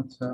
আচ্ছা,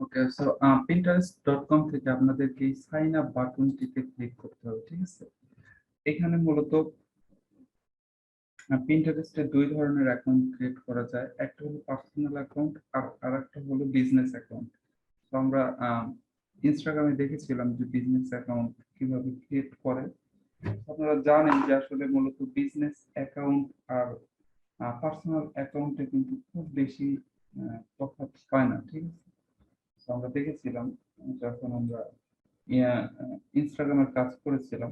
ওকে। So pinterest.com থেকে আপনাদেরকে এই সাইন আপ বাটনটিতে ক্লিক করতে হবে, ঠিক আছে? এখানে মূলত পিন্টারেস্টে দুই ধরনের অ্যাকাউন্ট ক্রিয়েট করা যায়, একটা হলো পার্সোনাল অ্যাকাউন্ট আর একটা হলো বিজনেস অ্যাকাউন্ট। তো আমরা ইনস্টাগ্রামে দেখেছিলাম যে বিজনেস অ্যাকাউন্ট কিভাবে ক্রিয়েট করে। আপনারা জানেন যে আসলে মূলত বিজনেস অ্যাকাউন্ট আর পার্সোনাল অ্যাকাউন্টে কিন্তু খুব বেশি তফাৎ হয় না, ঠিক আছে? তো আমরা দেখেছিলাম যখন আমরা ইনস্টাগ্রামের কাজ করেছিলাম,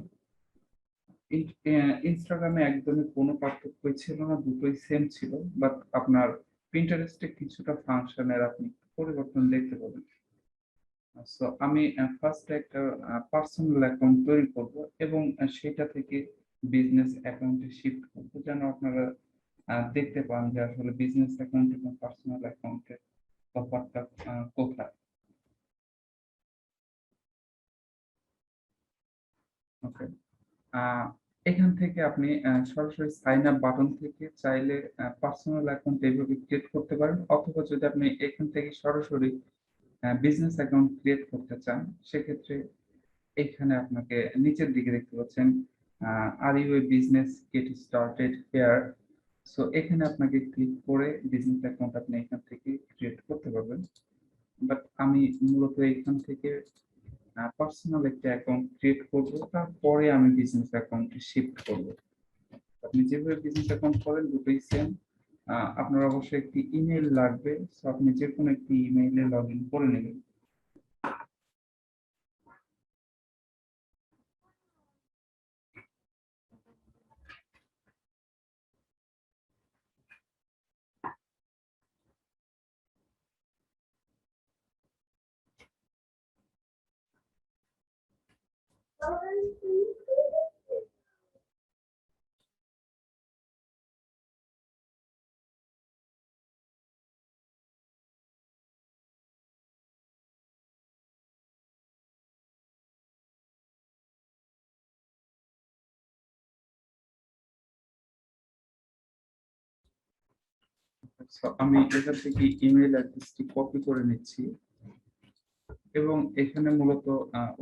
ইনস্টাগ্রামে একদমই কোনো পার্থক্যই ছিল না, দুটোই সেম ছিল। বাট আপনার পিন্টারেস্টে কিছুটা ফাংশনের আপনি পরিবর্তন দেখতে পাবেন। সো আমি ফার্স্ট একটা পার্সোনাল অ্যাকাউন্ট তৈরি করব এবং সেটা থেকে বিজনেস অ্যাকাউন্টে শিফট করব, যেন আপনারা দেখতে পান যে আসলে বিজনেস অ্যাকাউন্ট এবং পার্সোনাল অ্যাকাউন্টের তফাৎটা কোথায়। ওকে। এখান থেকে আপনি সরাসরি সাইন আপ বাটন থেকে চাইলে পার্সোনাল অ্যাকাউন্ট এইভাবে ক্রিয়েট করতে পারেন, অথবা যদি আপনি এখান থেকে সরাসরি বিজনেস অ্যাকাউন্ট ক্রিয়েট করতে চান, সেক্ষেত্রে এখানে আপনাকে নিচের দিকে দেখতে পাচ্ছেন are you a business get started here. So এখানে আপনাকে ক্লিক করে বিজনেস অ্যাকাউন্ট আপনি এখান থেকে ক্রিয়েট করতে পারবেন। বাট আমি মূলত এখান থেকে পার্সোনাল একটা অ্যাকাউন্ট ক্রিয়েট করব, তারপরে আমি বিজনেস অ্যাকাউন্টে শিফট করব। আপনি যেভাবে বিজনেস অ্যাকাউন্ট করেন দুটোই সেম। আপনার অবশ্যই একটি ইমেল লাগবে, সো আপনি যে কোনো একটি ইমেইলে লগ ইন করে নেবেন। সো আমি এখান থেকে ইমেল অ্যাড্রেসটি কপি করে নিচ্ছি এবং এখানে মূলত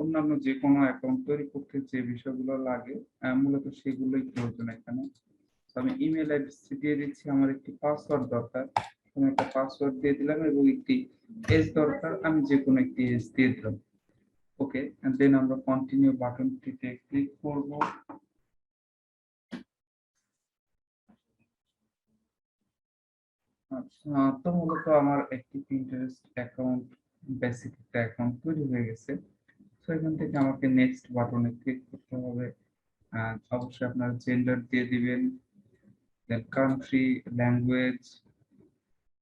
অন্যান্য যে কোনো অ্যাকাউন্ট তৈরি করতে যে বিষয়গুলো লাগে মূলত সেগুলোই প্রয়োজন এখানে। তো আমি ইমেল অ্যাড্রেসটি দিয়ে দিচ্ছি, আমার একটি পাসওয়ার্ড দরকার, আমি একটা পাসওয়ার্ড দিয়ে দিলাম এবং একটি এজ দরকার, আমি যে কোনো একটি এজ দিয়ে দিলাম। ওকে, দেন আমরা কন্টিনিউ বাটনটিতে ক্লিক করব। আচ্ছা, তো মূলত আমার একটি পিন্টারেস্ট অ্যাকাউন্ট, বেসিক একটা অ্যাকাউন্ট তৈরি হয়ে গেছে। তো এখান থেকে আমাকে নেক্সট বাটনে ক্লিক করতে হবে। অবশ্যই আপনার জেন্ডার দিয়ে দিবেন, দেন কান্ট্রি, ল্যাঙ্গুয়েজ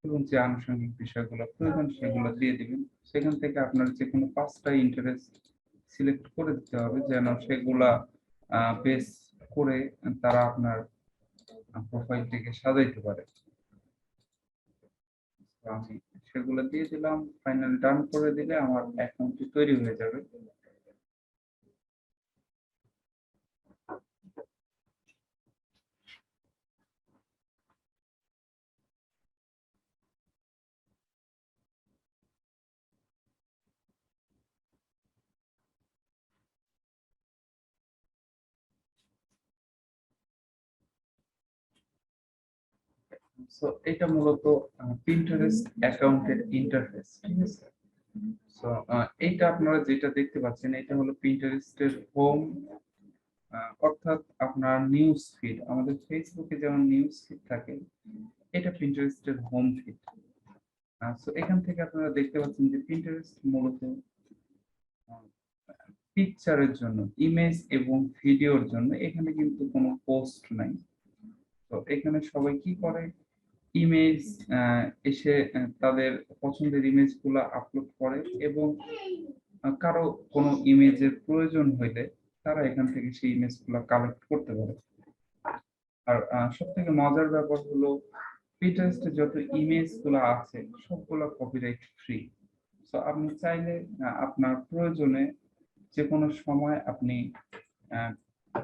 এবং যে আনুষঙ্গিক বিষয়গুলো প্রয়োজন সেগুলো দিয়ে দিবেন। সেখান থেকে আপনার যে কোনো পাঁচটা ইন্টারেস্ট সিলেক্ট করে দিতে হবে, যেন সেগুলা বেস করে তারা আপনার প্রোফাইলটিকে সাজাইতে পারে। তো আমি সেগুলো দিয়ে দিলাম, ফাইনাল ডান করে দিলে আমার অ্যাকাউন্টটি তৈরি হয়ে যাবে। সো এটা মূলত পিন্টারেস্ট অ্যাকাউন্টের ইন্টারফেস, ঠিক আছে? সো এইটা আপনারা যেটা দেখতে পাচ্ছেন এটা হলো পিন্টারেস্টের হোম, অর্থাৎ আপনার নিউজ ফিড। আমাদের ফেসবুকে যেমন নিউজ ফিড থাকে, এটা পিন্টারেস্টের হোম ফিড। সো এখান থেকে আপনারা দেখতে পাচ্ছেন যে পিন্টারেস্ট মূলত পিকচারের জন্য, ইমেজ এবং ভিডিওর জন্য এখানে কিন্তু কোনো পোস্ট নাই। তো এখানে সবাই কি করে, ইমেজ এসে তাদের পছন্দের ইমেজগুলো আপলোড করে এবং কারো কোনো ইমেজের প্রয়োজন হইলে তারা এখান থেকে সেই ইমেজগুলো কালেক্ট করতে পারে। আর সব থেকে মজার ব্যাপার হলো পিন্টারেস্টে যত ইমেজগুলো আছে সবগুলো কপিরাইট ফ্রি। তো আপনি চাইলে আপনার প্রয়োজনে যে কোনো সময় আপনি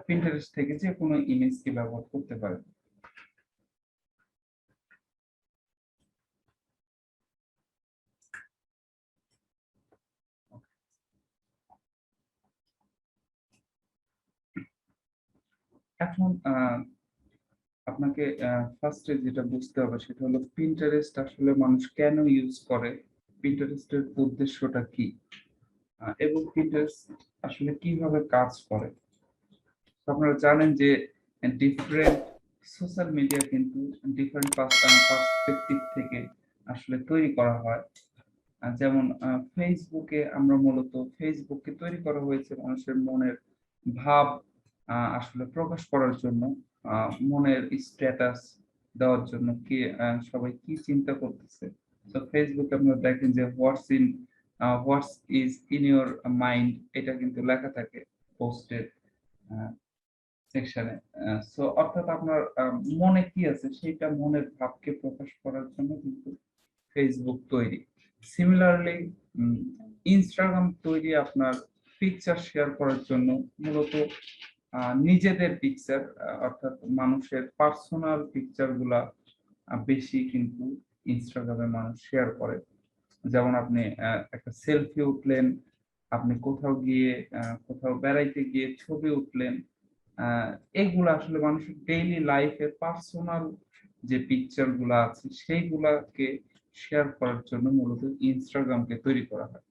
পিন্টারেস্ট থেকে যে কোনো ইমেজকে ব্যবহার করতে পারেন। এখন আপনাকে ফার্স্টে যেটা বুঝতে হবে সেটা হলো পিন্টারেস্ট আসলে মানুষ কেন ইউজ করে, পিন্টারেস্টের উদ্দেশ্যটা কি, এবং পিন্টারেস্ট আসলে কিভাবে কাজ করে। আপনারা জানেন যে ডিফারেন্ট সোশ্যাল মিডিয়া কিন্তু ডিফারেন্ট পার্সপেক্টিভ থেকে আসলে তৈরি করা হয়। যেমন ফেসবুকে আমরা মূলত ফেসবুককে তৈরি করা হয়েছে মানুষের মনের ভাব আসলে প্রকাশ করার জন্য, মনের স্ট্যাটাস দেওয়ার জন্য, কি সবাই কি চিন্তা করতেছে। তো ফেসবুকে আপনারা দেখেন যে হোয়াটস ইজ ইন ইউর মাইন্ড, এটা কিন্তু লেখা থাকে পোস্টের সেকশনে। সো অর্থাৎ আপনার মনে কি আছে সেটা, মনের ভাবকে প্রকাশ করার জন্য কিন্তু ফেসবুক তৈরি। সিমিলারলি ইনস্টাগ্রাম তৈরি আপনার পিকচার শেয়ার করার জন্য, মূলত নিজেদের পিকচার অর্থাৎ মানুষের পার্সোনাল পিকচার গুলা বেশি কিন্তু ইনস্টাগ্রামে মানুষ শেয়ার করে। যেমন আপনি একটা সেলফি উঠলেন, আপনি কোথাও গিয়ে কোথাও বেড়াইতে গিয়ে ছবি উঠলেন, এগুলা আসলে মানুষের ডেইলি লাইফে পার্সোনাল যে পিকচার গুলা আছে সেইগুলাকে শেয়ার করার জন্য মূলত ইনস্টাগ্রামকে তৈরি করা হয়।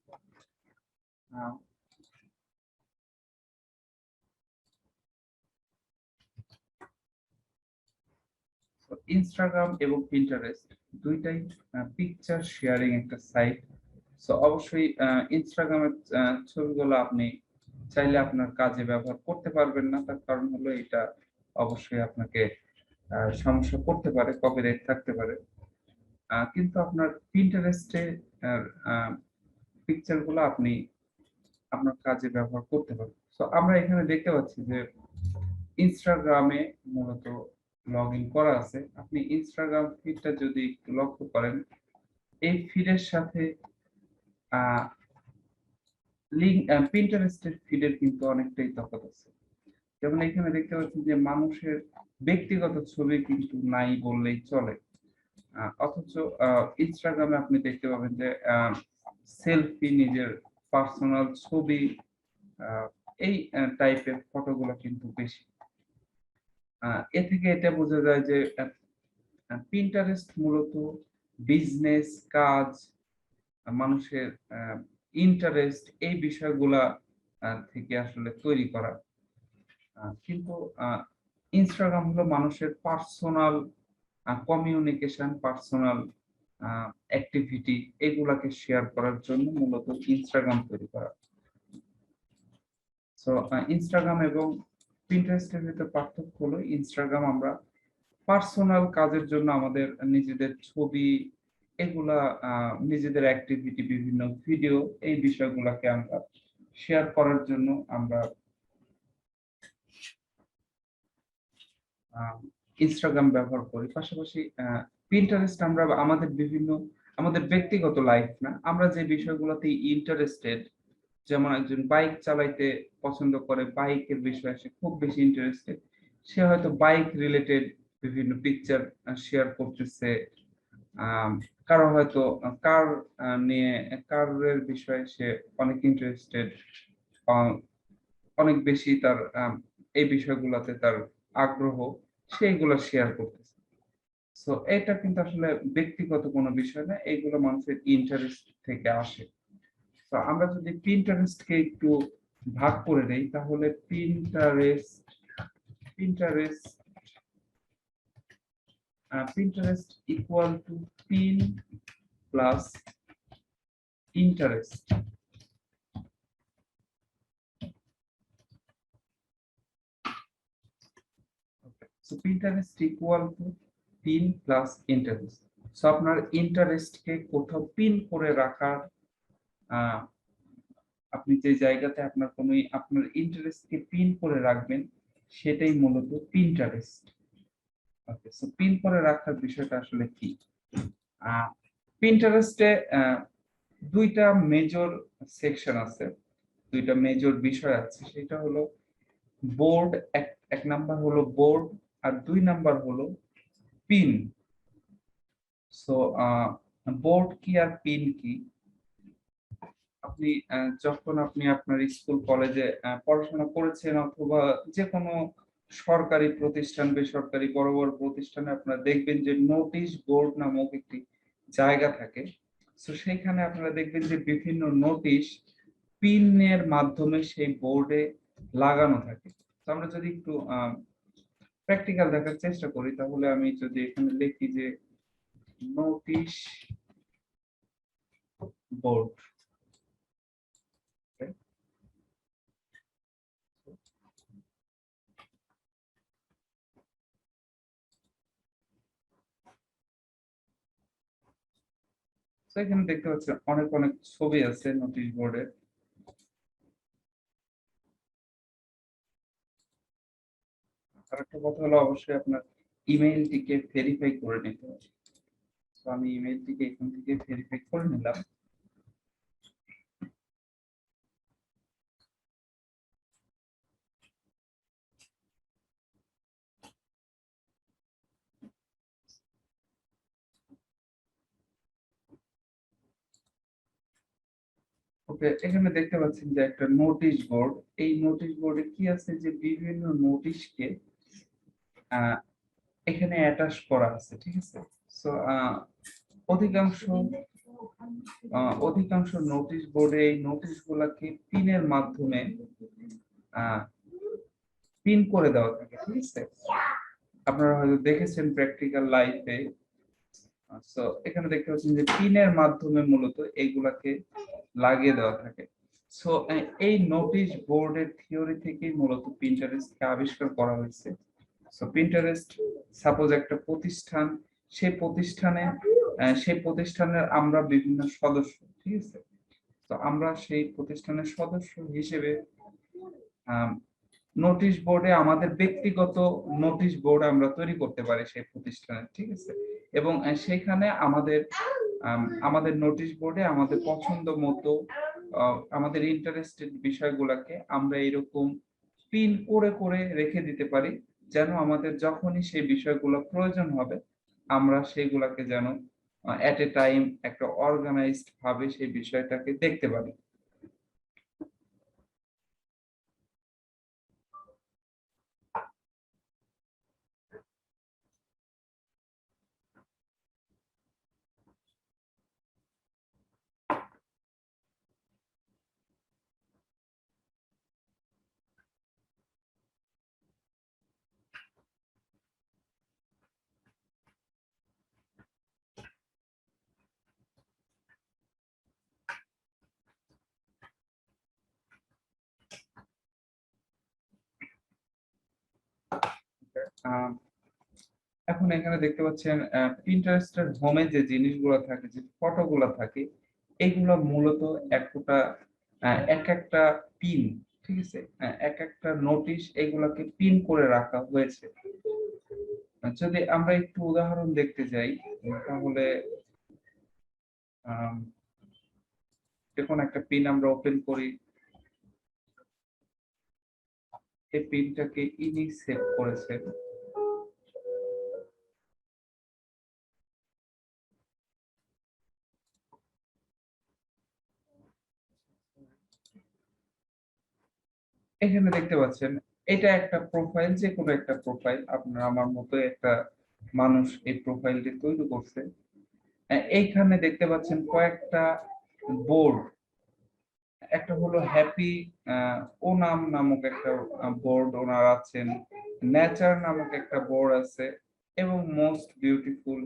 ইনস্টাগ্রাম এবং পিন্টারেস্ট দুইটাই পিকচার শেয়ারিং একটা সাইট। সো অবশ্যই ইনস্টাগ্রামের ছবিগুলো আপনি চাইলে আপনার কাজে ব্যবহার করতে পারবেন না, তার কারণ হলো এটা অবশ্যই আপনাকে সমস্যা করতে পারে, কপিরাইট থাকতে পারে। কিন্তু আপনার পিন্টারেস্টে পিকচার গুলো আপনি আপনার কাজে ব্যবহার করতে পারবেন। তো আমরা এখানে দেখতে পাচ্ছি যে ইনস্টাগ্রামে মূলত লগ ইন করা আছে। আপনি ইনস্টাগ্রাম ফিডটা যদি একটু লক্ষ্য করেন, এই ফিডের সাথে লিঙ্ক পিন্টারেস্টের ফিডের কিন্তু অনেকটাই তফাৎ আছে। যেমন এখানে দেখতে পাচ্ছি যে মানুষের ব্যক্তিগত ছবি কিন্তু নাই বললেই চলে, অথচ ইনস্টাগ্রামে আপনি দেখতে পাবেন যে সেলফি, নিজের পার্সোনাল ছবি, এই টাইপের ফটোগুলো কিন্তু বেশি। এ থেকে এটা বোঝা যায় যে পিন্টারেস্ট মূলত বিজনেস, কাজ, মানুষের ইন্টারেস্ট, এই বিষয়গুলা থেকে আসলে তৈরি করা। কিন্তু ইনস্টাগ্রাম হলো মানুষের পার্সোনাল কমিউনিকেশন, পার্সোনাল অ্যাক্টিভিটি, এগুলাকে শেয়ার করার জন্য মূলত ইনস্টাগ্রাম তৈরি করা। সো ইনস্টাগ্রাম এবং পিন্টারেস্টের ভিতরে পার্থক্য হলো, ইনস্টাগ্রাম আমরা পার্সোনাল কাজের জন্য আমাদের নিজেদের ছবি, এগুলা নিজেদের অ্যাক্টিভিটি, বিভিন্ন ভিডিও, এই বিষয়গুলোকে আমরা শেয়ার করার জন্য আমরা ইনস্টাগ্রাম ব্যবহার করি। পাশাপাশি পিন্টারেস্ট আমরা আমাদের বিভিন্ন, আমাদের ব্যক্তিগত লাইফ না, আমরা যে বিষয়গুলোতে ইন্টারেস্টেড, যেমন একজন বাইক চালাইতে পছন্দ করে, বাইকের বিষয়ে সে খুব বেশি ইন্টারেস্টেড, সে হয়তো বাইক রিলেটেড বিভিন্ন পিকচার শেয়ার করতেছে। কারো হয়তো কার নিয়ে, কারের বিষয়ে সে অনেক ইন্টারেস্টেড, অনেক বেশি তার এই বিষয়গুলোতে তার আগ্রহ, সেইগুলো শেয়ার করতেছে। সো এটা কিন্তু আসলে ব্যক্তিগত কোনো বিষয় না, এইগুলো মানুষের ইন্টারেস্ট থেকে আসে। তো আমরা যদি পিন্টারেস্টকে একটু ভাগ করে দেই, তাহলে Pinterest Pinterest equal to pin plus interest. So Pinterest equal to pin plus interest. So আপনার ইন্টারেস্টকে কোথাও পিন করে রাখার আপনি যে জায়গাতে আপনার ইন্টারেস্টকে পিন করে রাখবেন সেটাই মূলত পিন্টারেস্ট। ওকে, সো পিন করে রাখার বিষয়টা আসলে কি? পিন্টারেস্টে দুইটা মেজর সেকশন আছে, দুইটা মেজর বিষয় আছে। সেটা হলো বোর্ড, এক নাম্বার হলো বোর্ড, আর দুই নাম্বার হলো পিন। সো বোর্ড কি আর পিন কি? আপনি যখন আপনি আপনার স্কুল কলেজে পড়াশোনা করেছেন, অথবা যে কোনো সরকারি প্রতিষ্ঠান, বেসরকারি বড় বড় প্রতিষ্ঠানে আপনারা দেখবেন যে নোটিশ বোর্ড নামক একটি জায়গা থাকে। তো সেইখানে আপনারা দেখবেন যে বিভিন্ন নোটিশ পিনের মাধ্যমে সেই বোর্ডে লাগানো থাকে। তো আমরা যদি একটু প্র্যাকটিক্যাল দেখার চেষ্টা করি, তাহলে আমি যদি এখানে লিখি যে নোটিশ বোর্ড, তো এখানে দেখতে পাচ্ছেন অনেক অনেক ছবি আছে নোটিশ বোর্ডে। আর একটা কথা হলো, অবশ্যই আপনার ইমেইলটিকে ভেরিফাই করে নিতে হবে। তো আমি ইমেইলটিকে এখান থেকে ভেরিফাই করে নিলাম। ওকে, এখানে দেখতে পাচ্ছেন যে একটা নোটিশ বোর্ড। এই নোটিশ বোর্ডে কি আছে, যে বিভিন্ন নোটিশকে এখানে অ্যাটাচ করা আছে, ঠিক আছে। সো অধিকাংশ অধিকাংশ নোটিশ বোর্ডে এই নোটিশ গুলাকে পিনের মাধ্যমে পিন করে দেওয়া থাকে, ঠিক আছে। আপনারা হয়তো দেখেছেন প্র্যাকটিক্যাল লাইফে। সো এখানে দেখতে পাচ্ছেন যে পিনের মাধ্যমে মূলত এইগুলাকে লাগিয়ে দেওয়া থাকে। সো এই নোটিশ বোর্ডের থিওরি থেকেই মূলত পিন্টারেস্টকে আবিষ্কার করা হয়েছে। সো পিন্টারেস্ট সাপোজ একটা প্রতিষ্ঠান, সেই প্রতিষ্ঠানের আমরা বিভিন্ন সদস্য, ঠিক আছে। তো আমরা সেই প্রতিষ্ঠানের সদস্য হিসেবে নোটিশ বোর্ডে আমাদের ব্যক্তিগত নোটিশ বোর্ড আমরা তৈরি করতে পারি সেই প্রতিষ্ঠানে, ঠিক আছে। এবং সেখানে আমাদের নোটিশ বোর্ডে আমাদের পছন্দ মতো আমাদের ইন্টারেস্টেড বিষয়গুলোকে আমরা এরকম পিন করে করে রেখে দিতে পারি, যেন আমাদের যখনই সেই বিষয়গুলো প্রয়োজন হবে আমরা সেইগুলাকে যেন এট এ টাইম একটা অর্গানাইজড ভাবে সেই বিষয়টাকে দেখতে পারি। আহ, এখন এখানে দেখতে পাচ্ছেন পিন্টারেস্টের হোমে যে জিনিসগুলো থাকে, যে ফটোগুলো থাকে, এগুলো মূলত একটা এক একটা পিন, ঠিক আছে। এক একটা নোটিশ এগুলাকে পিন করে রাখা হয়েছে। যদি আমরা একটু উদাহরণ দেখতে যাই, তাহলে আম, দেখুন একটা পিন আমরা ওপেন করি, এই পিনটাকে ইনি সেভ করেছে। এখানে দেখতে পাচ্ছেন এটা একটা প্রোফাইল, যে কোনো একটা প্রোফাইল, আপনার আমার মতো একটা মানুষ এই প্রোফাইলটি তৈরি করছে। এইখানে দেখতে পাচ্ছেন কয়েকটা বোর্ড। একটা হলো হ্যাপি ও নামক একটা বোর্ড ওনার আছেন, নেচার নামক একটা বোর্ড আছে, এবং মোস্ট বিউটিফুল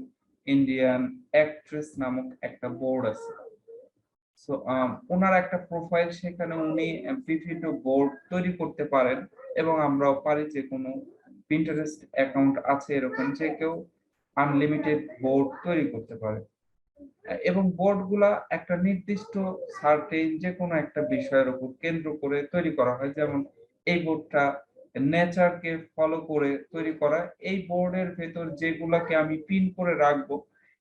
ইন্ডিয়ান অ্যাক্ট্রেস নামক একটা বোর্ড আছে। সো ওনার একটা প্রোফাইল, সেখানে উনি বিভিন্ন বোর্ড তৈরি করতে পারেন, এবং আমরাও পারি যে কোনো পিন্টারেস্ট অ্যাকাউন্ট আছে এরকম যে কেউ আনলিমিটেড বোর্ড তৈরি করতে পারে, এবং বোর্ড গুলা একটা নির্দিষ্ট সার্টেন যে কোনো একটা বিষয়ের উপর কেন্দ্র করে তৈরি করা হয়। যেমন এই বোর্ডটা নেচারকে ফলো করে তৈরি করা, এই বোর্ডের ভেতর যেগুলাকে আমি পিন করে রাখবো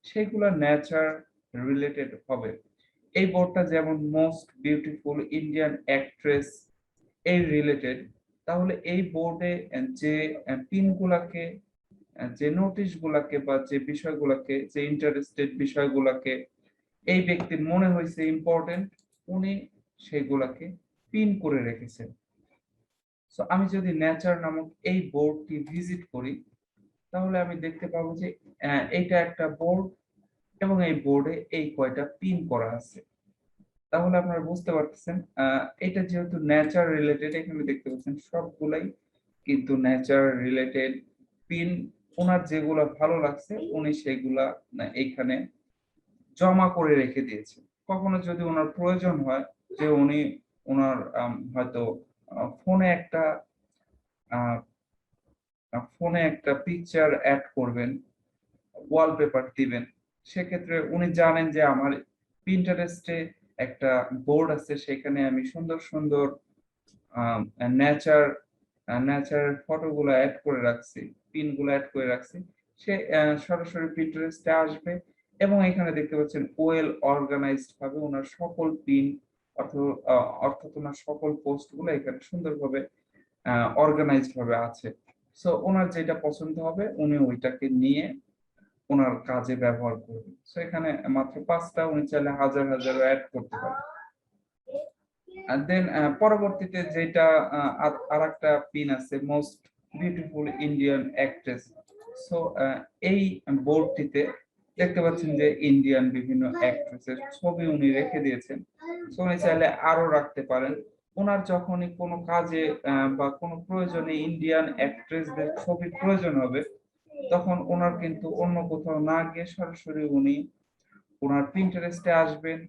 সেগুলা নেচার রিলেটেড হবে। এই বোর্ডটা যেমন মোস্ট বিউটিফুল ইন্ডিয়ান অ্যাক্ট্রেস এই রিলেটেড, তাহলে এই বোর্ডে যে পিন গুলাকে, যে নোটিশ গুলাকে বা যে বিষয়গুলাকে, যে ইন্টারেস্টেড বিষয়গুলাকে এই ব্যক্তির মনে হয়েছে ইম্পর্টেন্ট, উনি সেগুলাকে পিন করে রেখেছেন। সো আমি যদি নেচার নামক এই বোর্ডটি ভিজিট করি তাহলে আমি দেখতে পাবো যে এইটা একটা বোর্ড এবং এই বোর্ডে এই কয়টা পিন করা আছে। তাহলে আপনারা বুঝতে পারতেছেন এটা যেহেতু নেচার রিলেটেড, এখানে দেখতে পাচ্ছেন সবগুলাই কিন্তু নেচার রিলেটেড পিন। ওনার যেগুলা ভালো লাগছে উনি সেগুলা এইখানে জমা করে রেখে দিয়েছে। কখনো যদি ওনার প্রয়োজন হয় যে উনি ওনার হয়তো ফোনে একটা পিকচার অ্যাড করবেন, ওয়ালপেপার দিবেন, সেক্ষেত্রে উনি জানেন যে আমার পিন্টারেস্টে একটা বোর্ড আছে, সেখানে আমি সুন্দর সুন্দর নেচার ন্যাচারাল ফটোগুলো অ্যাড করে রাখছি, পিনগুলো অ্যাড করে রাখছি। সে সরাসরি পিন্টারেস্টে আসবে এবং এখানে দেখতে পাচ্ছেন ওয়েল অর্গানাইজড ভাবে ওনার সকল পিন অর্থাৎ ওনার সকল পোস্টগুলো এখানে সুন্দরভাবে অর্গানাইজড ভাবে আছে। সো ওনার যেটা পছন্দ হবে উনি ওইটাকে নিয়ে ওনার কাজে ব্যবহার করবে। সো এখানে মাত্র 5টা, উনি চাইলে হাজার হাজার অ্যাড করতে পারে। দেন পরবর্তীতে যেটা আরেকটা পিন আছে, most beautiful Indian actress. So এই বোর্ডটিতে দেখতে পাচ্ছেন যে ইন্ডিয়ান বিভিন্ন অ্যাক্ট্রেসের ছবি উনি রেখে দিয়েছেন। সো উনি চাইলে আরো রাখতে পারেন। ওনার যখনই কোনো কাজে বা কোনো প্রয়োজনে ইন্ডিয়ান অ্যাক্ট্রেসদের ছবির প্রয়োজন হবে তখন ওনার কিন্তু অন্য কোথাও না গিয়ে সরাসরি উনি ওনার প্রিন্টারেস্টে আসবেন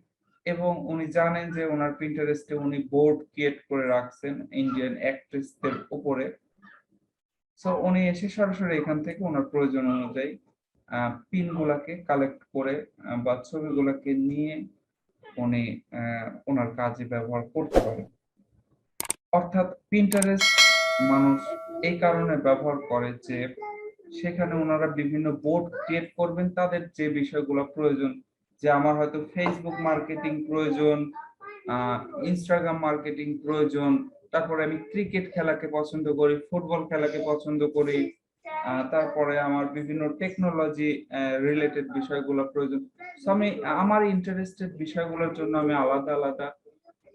এবং উনি জানেন যে ওনার প্রিন্টারেস্টে উনি বোর্ড ক্রিয়েট করে রাখছেন ইন্ডিয়ান অ্যাক্ট্রেসদের উপরে। সো উনি এসে সরাসরি এখান থেকে ওনার প্রয়োজন অনুযায়ী পিন গুলাকে কালেক্ট করে বা ছবিগুলোকে নিয়ে উনি ওনার কাজে ব্যবহার করতে পারেন। অর্থাৎ প্রিন্টারেস্ট মানুষ এই কারণে ব্যবহার করে যে সেখানে ওনারা বিভিন্ন বোর্ড ক্রিয়েট করবেন তাদের যে বিষয়গুলো প্রয়োজন। যে আমার হয়তো ফেসবুক মার্কেটিং প্রয়োজন, ইনস্টাগ্রাম মার্কেটিং প্রয়োজন, তারপরে আমি ক্রিকেট খেলাকে পছন্দ করি, ফুটবল খেলাকে পছন্দ করি, তারপরে আমার বিভিন্ন টেকনোলজি রিলেটেড বিষয়গুলো প্রয়োজন। সো আমি আমার ইন্টারেস্টেড বিষয়গুলোর জন্য আমি আলাদা আলাদা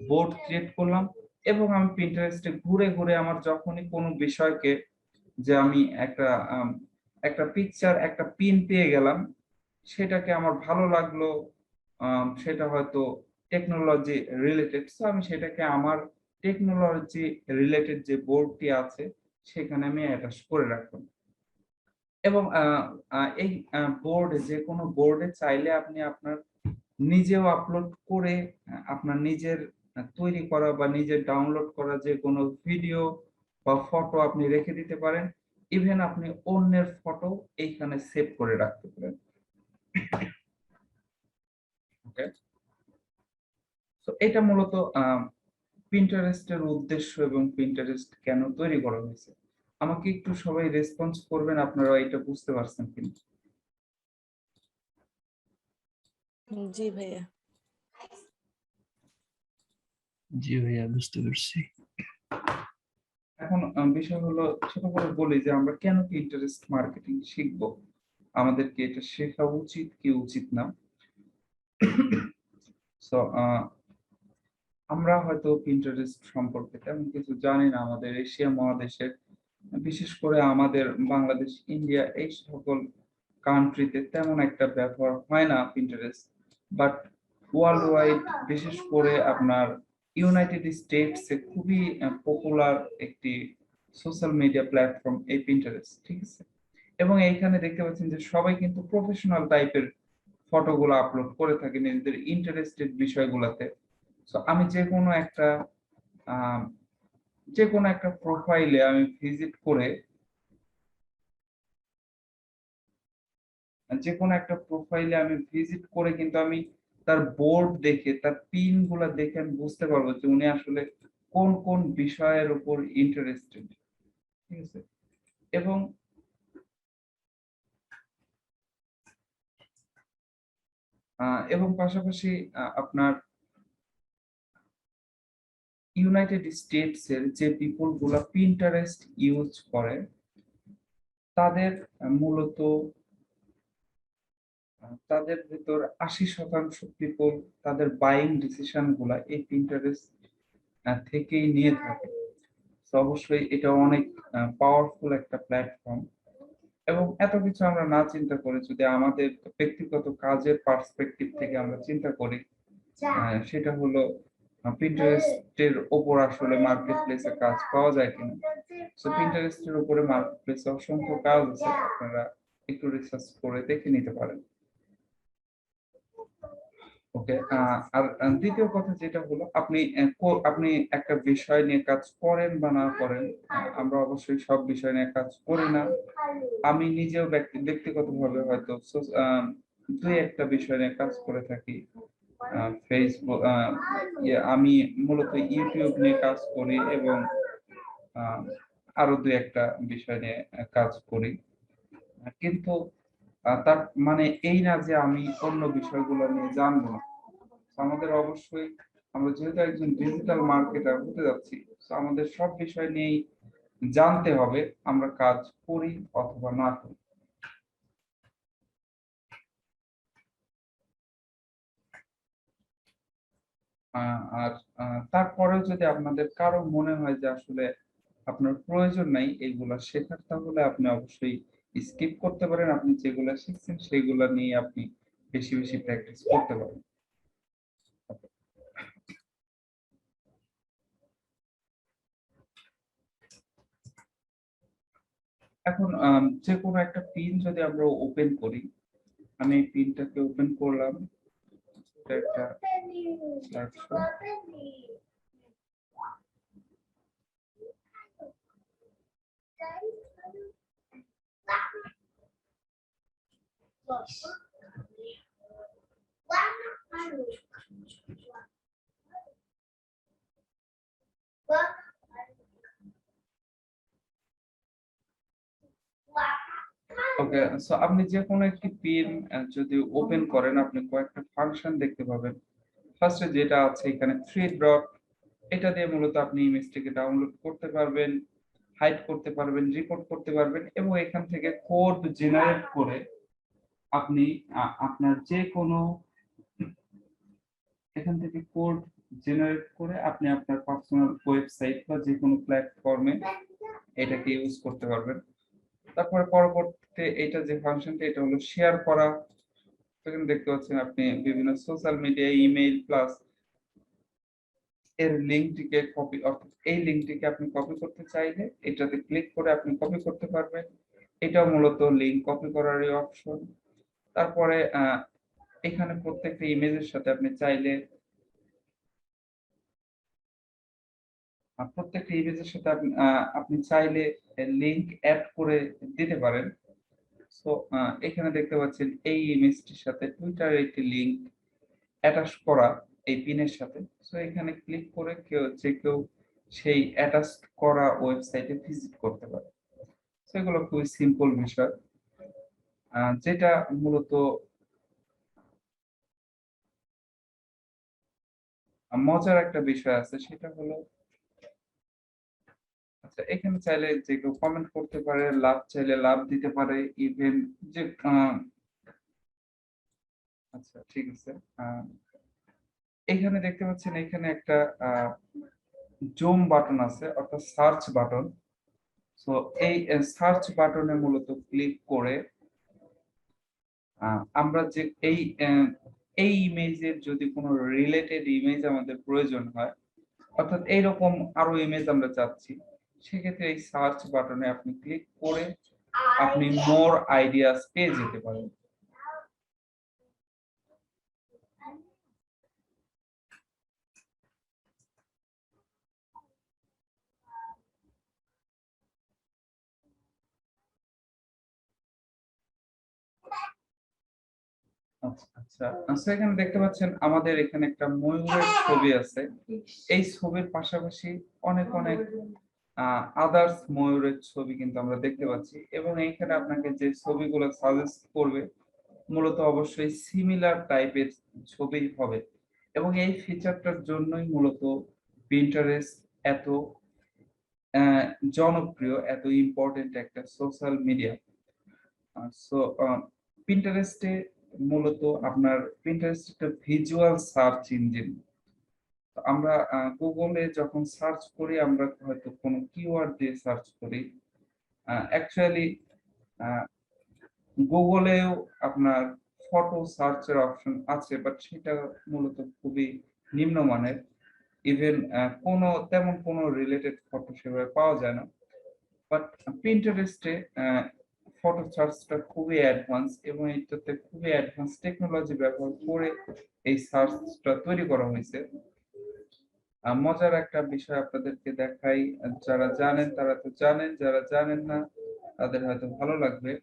বোর্ড ক্রিয়েট করলাম এবং আমি পিন্টারেস্টে ঘুরে ঘুরে আমার যখনই কোনো বিষয়কে, যে আমি একটা পিকচার, একটা পিন পেয়ে গেলাম, সেটাকে আমার ভালো লাগলো, সেটা হয়তো টেকনোলজি রিলেটেড, সো আমি সেটাকে আমার টেকনোলজি রিলেটেড যে বোর্ডটি আছে সেখানে আমি অ্যাটাচ করে রাখলাম। এবং এই বোর্ডে, যে কোনো বোর্ডে চাইলে আপনি আপনার নিজেও আপলোড করে আপনার নিজের তৈরি করা বা নিজের ডাউনলোড করা যে কোনো ভিডিও বা ফটো আপনি রেখে দিতে পারেন। ইভেন আপনি অন্যের ফটো এইখানে সেভ করে রাখতে পারেন। ওকে, তো এটা মূলত পিন্টারেস্টের উদ্দেশ্য এবং পিন্টারেস্ট কেন তৈরি করা হয়েছে। আমাকে একটু সবাই রেসপন্স করবেন, আপনারা এটা বুঝতে পারছেন কিনা? জি ভাইয়া। জি ভাইয়া, বুঝতে পারছি। এখন বিষয় হলো, ছোট করে বলি যে আমরা কেন পিন্টারেস্ট মার্কেটিং শিখবো, আমাদেরকে এটা শেখা উচিত কি উচিত না। সো আমরা হয়তো পিন্টারেস্ট সম্পর্কে তেমন কিছু জানি না আমাদের এশিয়া মহাদেশের, বিশেষ করে আমাদের বাংলাদেশ, ইন্ডিয়া এই সকল কান্ট্রিতে তেমন একটা ব্যবহার হয় না পিন্টারেস্ট। বাট ওয়ার্ল্ড ওয়াইড, বিশেষ করে আপনার ইউনাইটেড স্টেটসে খুবই পপুলার একটি সোশ্যাল মিডিয়া প্ল্যাটফর্ম এই পিন্টারেস্ট, ঠিক আছে। এবং এইখানে দেখতে পাচ্ছেন যে সবাই কিন্তু প্রফেশনাল টাইপের ফটোগুলো আপলোড করে থাকে নিজেদের ইন্টারেস্টেড বিষয়গুলোতে। সো আমি যে কোনো একটা প্রোফাইলে আমি ভিজিট করে যে কোনো একটা প্রোফাইলে আমি ভিজিট করে কিন্তু আমি তার বোর্ড দেখে তার পিন গুলা দেখে আমি বুঝতে পারবো যে উনি আসলে কোন কোন বিষয়ের উপর ইন্টারেস্টেড, ঠিক আছে। এবং পাশাপাশি আপনার ইউনাইটেড স্টেটস এর যে পিপল গুলা পিন্টারেস্ট ইউজ করে তাদের মূলত তাদের ভিতর 80% পিপল তাদের বাইং ডিসিশন গুলা এই পিন্টারেস্ট থেকেই নিয়ে থাকে। তো অবশ্যই এটা অনেক পাওয়ারফুল একটা প্ল্যাটফর্ম। এবং এত কিছু আমরা না চিন্তা করে যদি আমাদের ব্যক্তিগত কাজের পার্সপেক্টিভ থেকে আমরা চিন্তা করি, সেটা হলো পিন্টারেস্টের ওপর আসলে মার্কেট প্লেসে কাজ পাওয়া যায় কিনা। সো পিন্টারেস্টের উপরে মার্কেট প্লেসে অসংখ্য কাজ আছে, আপনারা একটু রিসার্চ করে দেখে নিতে পারেন। ওকে। আর দ্বিতীয় কথা যেটা হলো আপনি একটা বিষয় নিয়ে কাজ করেন বা না করেন, আমরা অবশ্যই সব বিষয় নিয়ে কাজ করি না। আমি নিজেও ব্যক্তিগতভাবে হয়তো দুই একটা বিষয় নিয়ে কাজ করে থাকি। ফেসবুক, আমি মূলত ইউটিউব নিয়ে কাজ করি এবং আহ, আরো দুই একটা বিষয় নিয়ে কাজ করি। কিন্তু তার মানে এই না যে আমি অন্য বিষয়গুলো নিয়ে জানবো না। তো আমাদের অবশ্যই, আমরা যেহেতু একজন ডিজিটাল মার্কেটার হতে যাচ্ছি, তো আমাদের সব বিষয় নিয়েই জানতে হবে, আমরা কাজ করি অথবা না করি। আর তারপরেও যদি আপনাদের কারো মনে হয় যে আসলে আপনার প্রয়োজন নাই এগুলা শেখার, তাহলে আপনি অবশ্যই স্কিপ করতে পারেন। আপনি যেগুলা শিখছেন সেগুলা নিয়ে আপনি বেশি বেশি প্র্যাকটিস করতে পারেন। এখন যে কোনো একটা পিন যদি আমরা ওপেন করি, আমি এই পিনটাকে ওপেন করলাম, এটা একটা স্লাইড শো। ওকে, সো আপনি যে কোনো একটি পিন যদি ওপেন করেন, আপনি কয়েকটা ফাংশন দেখতে পাবেন। ফার্স্টে যেটা আছে এখানে থ্রি ডট, এটা দিয়ে মূলত আপনি ইমেজটিকে ডাউনলোড করতে পারবেন, হাইড করতে পারবেন, রিপোর্ট করতে পারবেন এবং এখান থেকে কোড জেনারেট করে আপনি আপনার যে কোনো, এখান থেকে কোড জেনারেট করে আপনি আপনার পার্সোনাল ওয়েবসাইট বা যে কোনো প্ল্যাটফর্মে এটাকে ইউজ করতে পারবেন। তারপরে পরবর্তীতে এটা যে ফাংশনটা, এটা হলো শেয়ার করা। এখানে দেখতে পাচ্ছেন আপনি বিভিন্ন সোশ্যাল মিডিয়া, ইমেইল প্লাস এর লিঙ্কটিকে কপি, অর্থাৎ এই লিঙ্কটিকে আপনি কপি করতে চাইলে এটাতে ক্লিক করে আপনি কপি করতে পারবেন। এটাও মূলত লিঙ্ক কপি করারই অপশন। তারপরে এখানে প্রত্যেকটা ইমেজের সাথে আপনি চাইলে প্রত্যেকটা ইমেজের সাথে আপনি চাইলে লিঙ্ক অ্যাড করে দিতে পারেন। সো এখানে দেখতে পাচ্ছেন এই ইমেজটির সাথে টুইটারের একটি লিঙ্ক অ্যাটাচ করা এই পিনের সাথে। সো এখানে ক্লিক করে কেউ সেই অ্যাটাচ করা ওয়েবসাইটে ভিজিট করতে পারে। সেগুলো খুবই সিম্পল বিষয়। যেটা মূলত মজার একটা বিষয় আছে, সেটা হলো, আচ্ছা এখানে চাইলে যে কেউ কমেন্ট করতে পারে, লাভ চাইলে লাভ দিতে পারে, ইভেন যে আচ্ছা ঠিক আছে। এখানে দেখতে পাচ্ছেন এখানে একটা জুম বাটন আছে, অর্থাৎ সার্চ বাটন। সো এই সার্চ বাটনে মূলত ক্লিক করে আমরা যে এই ইমেজের যদি কোনো রিলেটেড ইমেজ আমাদের প্রয়োজন হয়, অর্থাৎ এইরকম আরো ইমেজ আমরা চাচ্ছি, সেক্ষেত্রে এই সার্চ বাটনে আপনি ক্লিক করে আপনি মোর আইডিয়াস পেয়ে যেতে পারেন। আচ্ছা আচ্ছা, এখানে দেখতে পাচ্ছেন আমাদের এখানে একটা ময়ূরের ছবি আছে। এই ছবির পাশাপাশি অনেক অনেক আদার্স ময়ূরের ছবি কিন্তু আমরা দেখতে পাচ্ছি, এবং এইখানে আপনাকে যে ছবিগুলো সাজেস্ট করবে মূলত অবশ্যই সিমিলার টাইপের ছবি হবে, এবং এই ফিচারটার জন্যই মূলত পিন্টারেস্ট এত আহ, জনপ্রিয়, এত ইম্পর্টেন্ট একটা সোশ্যাল মিডিয়া। সো পিন্টারেস্টে মূলত আপনার পিন্টারেস্ট একটা ভিজুয়াল সার্চ ইঞ্জিন। আমরা গুগলে যখন সার্চ করি, আমরা হয়তো কোনো কিওয়ার্ড দিয়ে সার্চ করি, অ্যাকচুয়ালি গুগলেও আপনার ফটো সার্চের অপশন আছে, বাট সেটা মূলত খুবই নিম্নমানের। ইভেন কোনো তেমন কোনো রিলেটেড ফটো সেভাবে পাওয়া যায় না। বাট পিন্টারেস্টে ফটো সার্চটা খুবই অ্যাডভান্স, এবং এটাতে খুবই অ্যাডভান্স টেকনোলজি ব্যবহার করে এই সার্চটা তৈরি করা হয়েছে। মজার একটা বিষয় আপনাদেরকে দেখাই, যারা জানেন তারা তো জানেন, যারা জানেন না তাদের হয়তো ভালো লাগবে।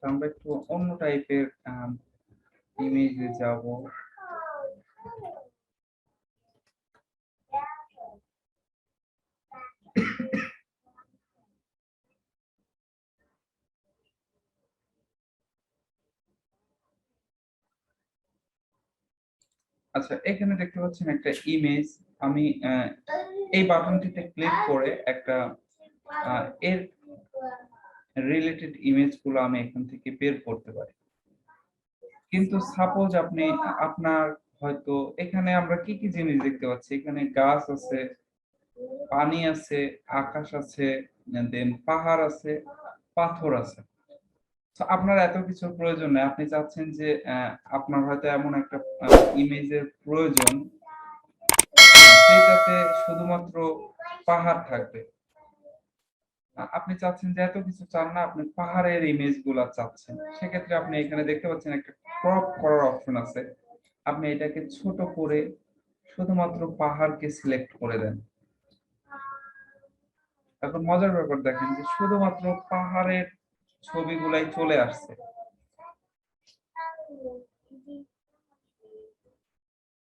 আমরা একটু অন্য টাইপের ইমেজে যাব। আচ্ছা, এখানে দেখতে পাচ্ছেন একটা ইমেজ। আমি এই বাটনটিতে ক্লিক করে একটা এর রিলেটেড ইমেজ গুলো আমি এখান থেকে বের করতে পারি। কিন্তু সাপোজ আপনি আপনার হয়তো এখানে আমরা কি কি জিনিস দেখতে পাচ্ছি, এখানে গাছ আছে, পানি আছে, আকাশ আছে, দেন পাহাড় আছে, পাথর আছে। তো আপনার এত কিছুর প্রয়োজন নেই। আপনি চাচ্ছেন যে আপনার হয়তো এমন একটা ইমেজের প্রয়োজন যেটাতে শুধুমাত্র পাহাড় থাকবে। আপনি চাচ্ছেন যে এত কিছু চান না, আপনি পাহাড়ের ইমেজ গুলা চাচ্ছেন, সেক্ষেত্রে আপনি এখানে দেখতে পাচ্ছেন একটা ক্রপ করার অপশন আছে। আপনি এটাকে ছোট করে শুধুমাত্র পাহাড়কে সিলেক্ট করে দেন। এখন মজার ব্যাপার দেখেন যে শুধুমাত্র পাহাড়ের ছবিগুলাই চলে আসছে।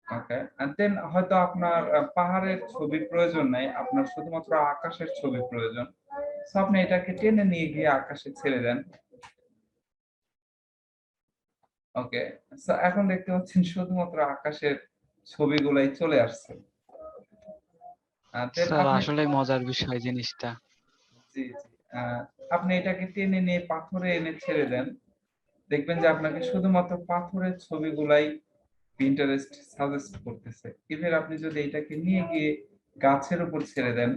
ওকে, এন্ড দেন হয়তো আপনার পাহাড়ের ছবি প্রয়োজন নাই, আপনার শুধুমাত্র আকাশের ছবি প্রয়োজন। সো আপনি এটাকে টেনে নিয়ে গিয়ে আকাশে ছেড়ে দেন। ওকে, সো এখন দেখতে পাচ্ছেন শুধুমাত্র আকাশের ছবিগুলাই চলে আসছে। দেন স্যার আপনি আসলে মজার বিষয় জিনিসটা। জি জি, আপনি এটাকে টেনে নিয়ে পাথরে এনে ছেড়ে দেন, দেখবেন যে আপনাকে শুধুমাত্র পাথরের ছবিগুলাই পিন্টারেস্ট সাজেস্ট করতেছে। ইভেন আপনি যদি এটাকে নিয়ে গিয়ে গাছের উপর ছেড়ে দেন,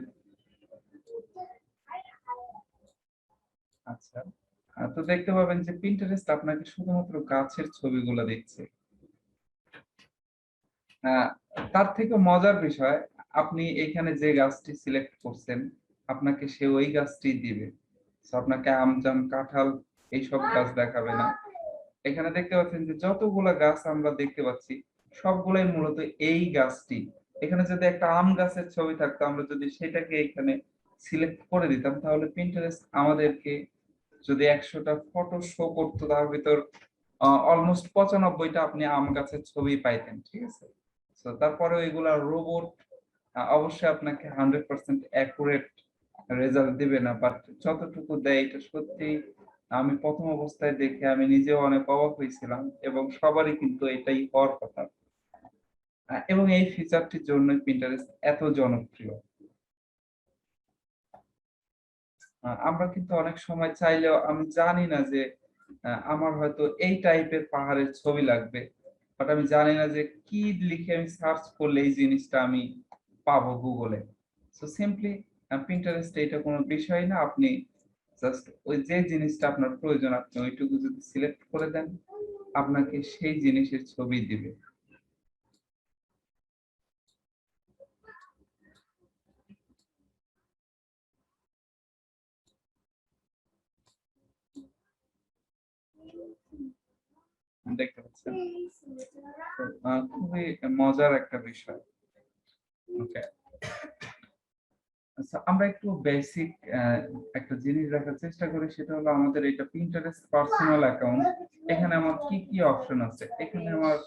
আচ্ছা, তো দেখতে পাবেন যে পিন্টারেস্ট আপনাকে শুধুমাত্র গাছের ছবিগুলো দিচ্ছে। আহ, তার থেকে মজার বিষয়, আপনি এখানে যে গাছটি সিলেক্ট করছেন আপনাকে সে ওই গাছটি দিবে। So, আপনাকে আম জাম কাঁঠাল এইসব গাছ দেখাবে না। এখানে দেখতে পাচ্ছেন যে যতগুলা গাছ আমরা দেখতে পাচ্ছি সবগুলাই মূলত এই গাছটি। এখানে যদি একটা আম গাছের ছবি থাকতো, আমরা যদি সেটাকে এখানে সিলেক্ট করে দিতাম, তাহলে পিন্টারেস্ট আমাদেরকে যদি 100টা ফটো শো করতো, তার ভিতর অলমোস্ট 95টা আপনি আম গাছের ছবি পাইতেন, ঠিক আছে। তো তারপরে এগুলা রোবট অবশ্যই আপনাকে 100% অ্যাকুরেট রেজাল্ট দিবে না, বাট যতটুকু দেয় এটা সত্যি আমি প্রথম অবস্থায় দেখে আমি নিজেও অনেক অবাক হয়েছিলাম, এবং সবারই কিন্তু এটাই হওয়ার কথা। এবং এই ফিচারটির জন্য পিন্টারেস্ট এত জনপ্রিয়। আমরা কিন্তু অনেক সময় চাইলেও আমি জানি না যে আমার হয়তো এই টাইপের পাহাড়ের ছবি লাগবে, বাট আমি জানি না যে কি লিখে আমি সার্চ করলে এই জিনিসটা আমি পাবো গুগলে। সো সিম্পলি পিন্টারেস্ট এটা কোনো বিষয় না, আপনি জাস্ট ওই যে জিনিসটা আপনার প্রয়োজন আপনি ওইটুকু যদি সিলেক্ট করে দেন, আপনাকে সেই জিনিসের ছবি দিবে। দেখতে পাচ্ছেন, তো, খুবই মজার একটা বিষয়। ওকে, আচ্ছা আমরা একটু বেসিক একটা জিনিস দেখার চেষ্টা করি, সেটা হলো আমাদের এটা পিন্টারেস্ট পার্সোনাল অ্যাকাউন্ট। এখানে আমার কি কি অপশন আছে, এখানে আমার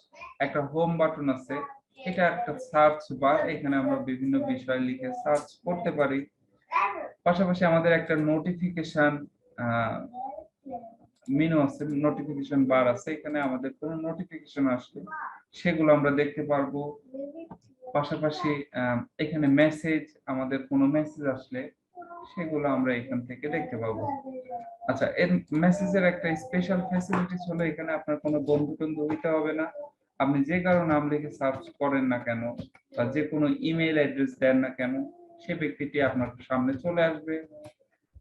একটা হোম বাটন আছে, এটা একটা সার্চ বার, এখানে আমরা বিভিন্ন বিষয় লিখে সার্চ করতে পারি। পাশাপাশি আমাদের একটা নোটিফিকেশন মেনু আছে, নোটিফিকেশন বার আছে, এখানে আমাদের কোনো নোটিফিকেশন আসলে সেগুলো আমরা দেখতে পারবো। পাশাপাশি এখানে মেসেজ, আমাদের কোনো মেসেজ আসলে সেগুলো আমরা এখান থেকে দেখতে পাবো। আচ্ছা, এর মেসেজের একটা স্পেশাল ফ্যাসিলিটিস হলো এখানে আপনার কোনো বন্ধু টন্ধু হইতে হবে না। আপনি যে কারো নাম লিখে সার্চ করেন না কেন বা যে কোনো ইমেল অ্যাড্রেস দেন না কেন, সে ব্যক্তিটি আপনার সামনে চলে আসবে,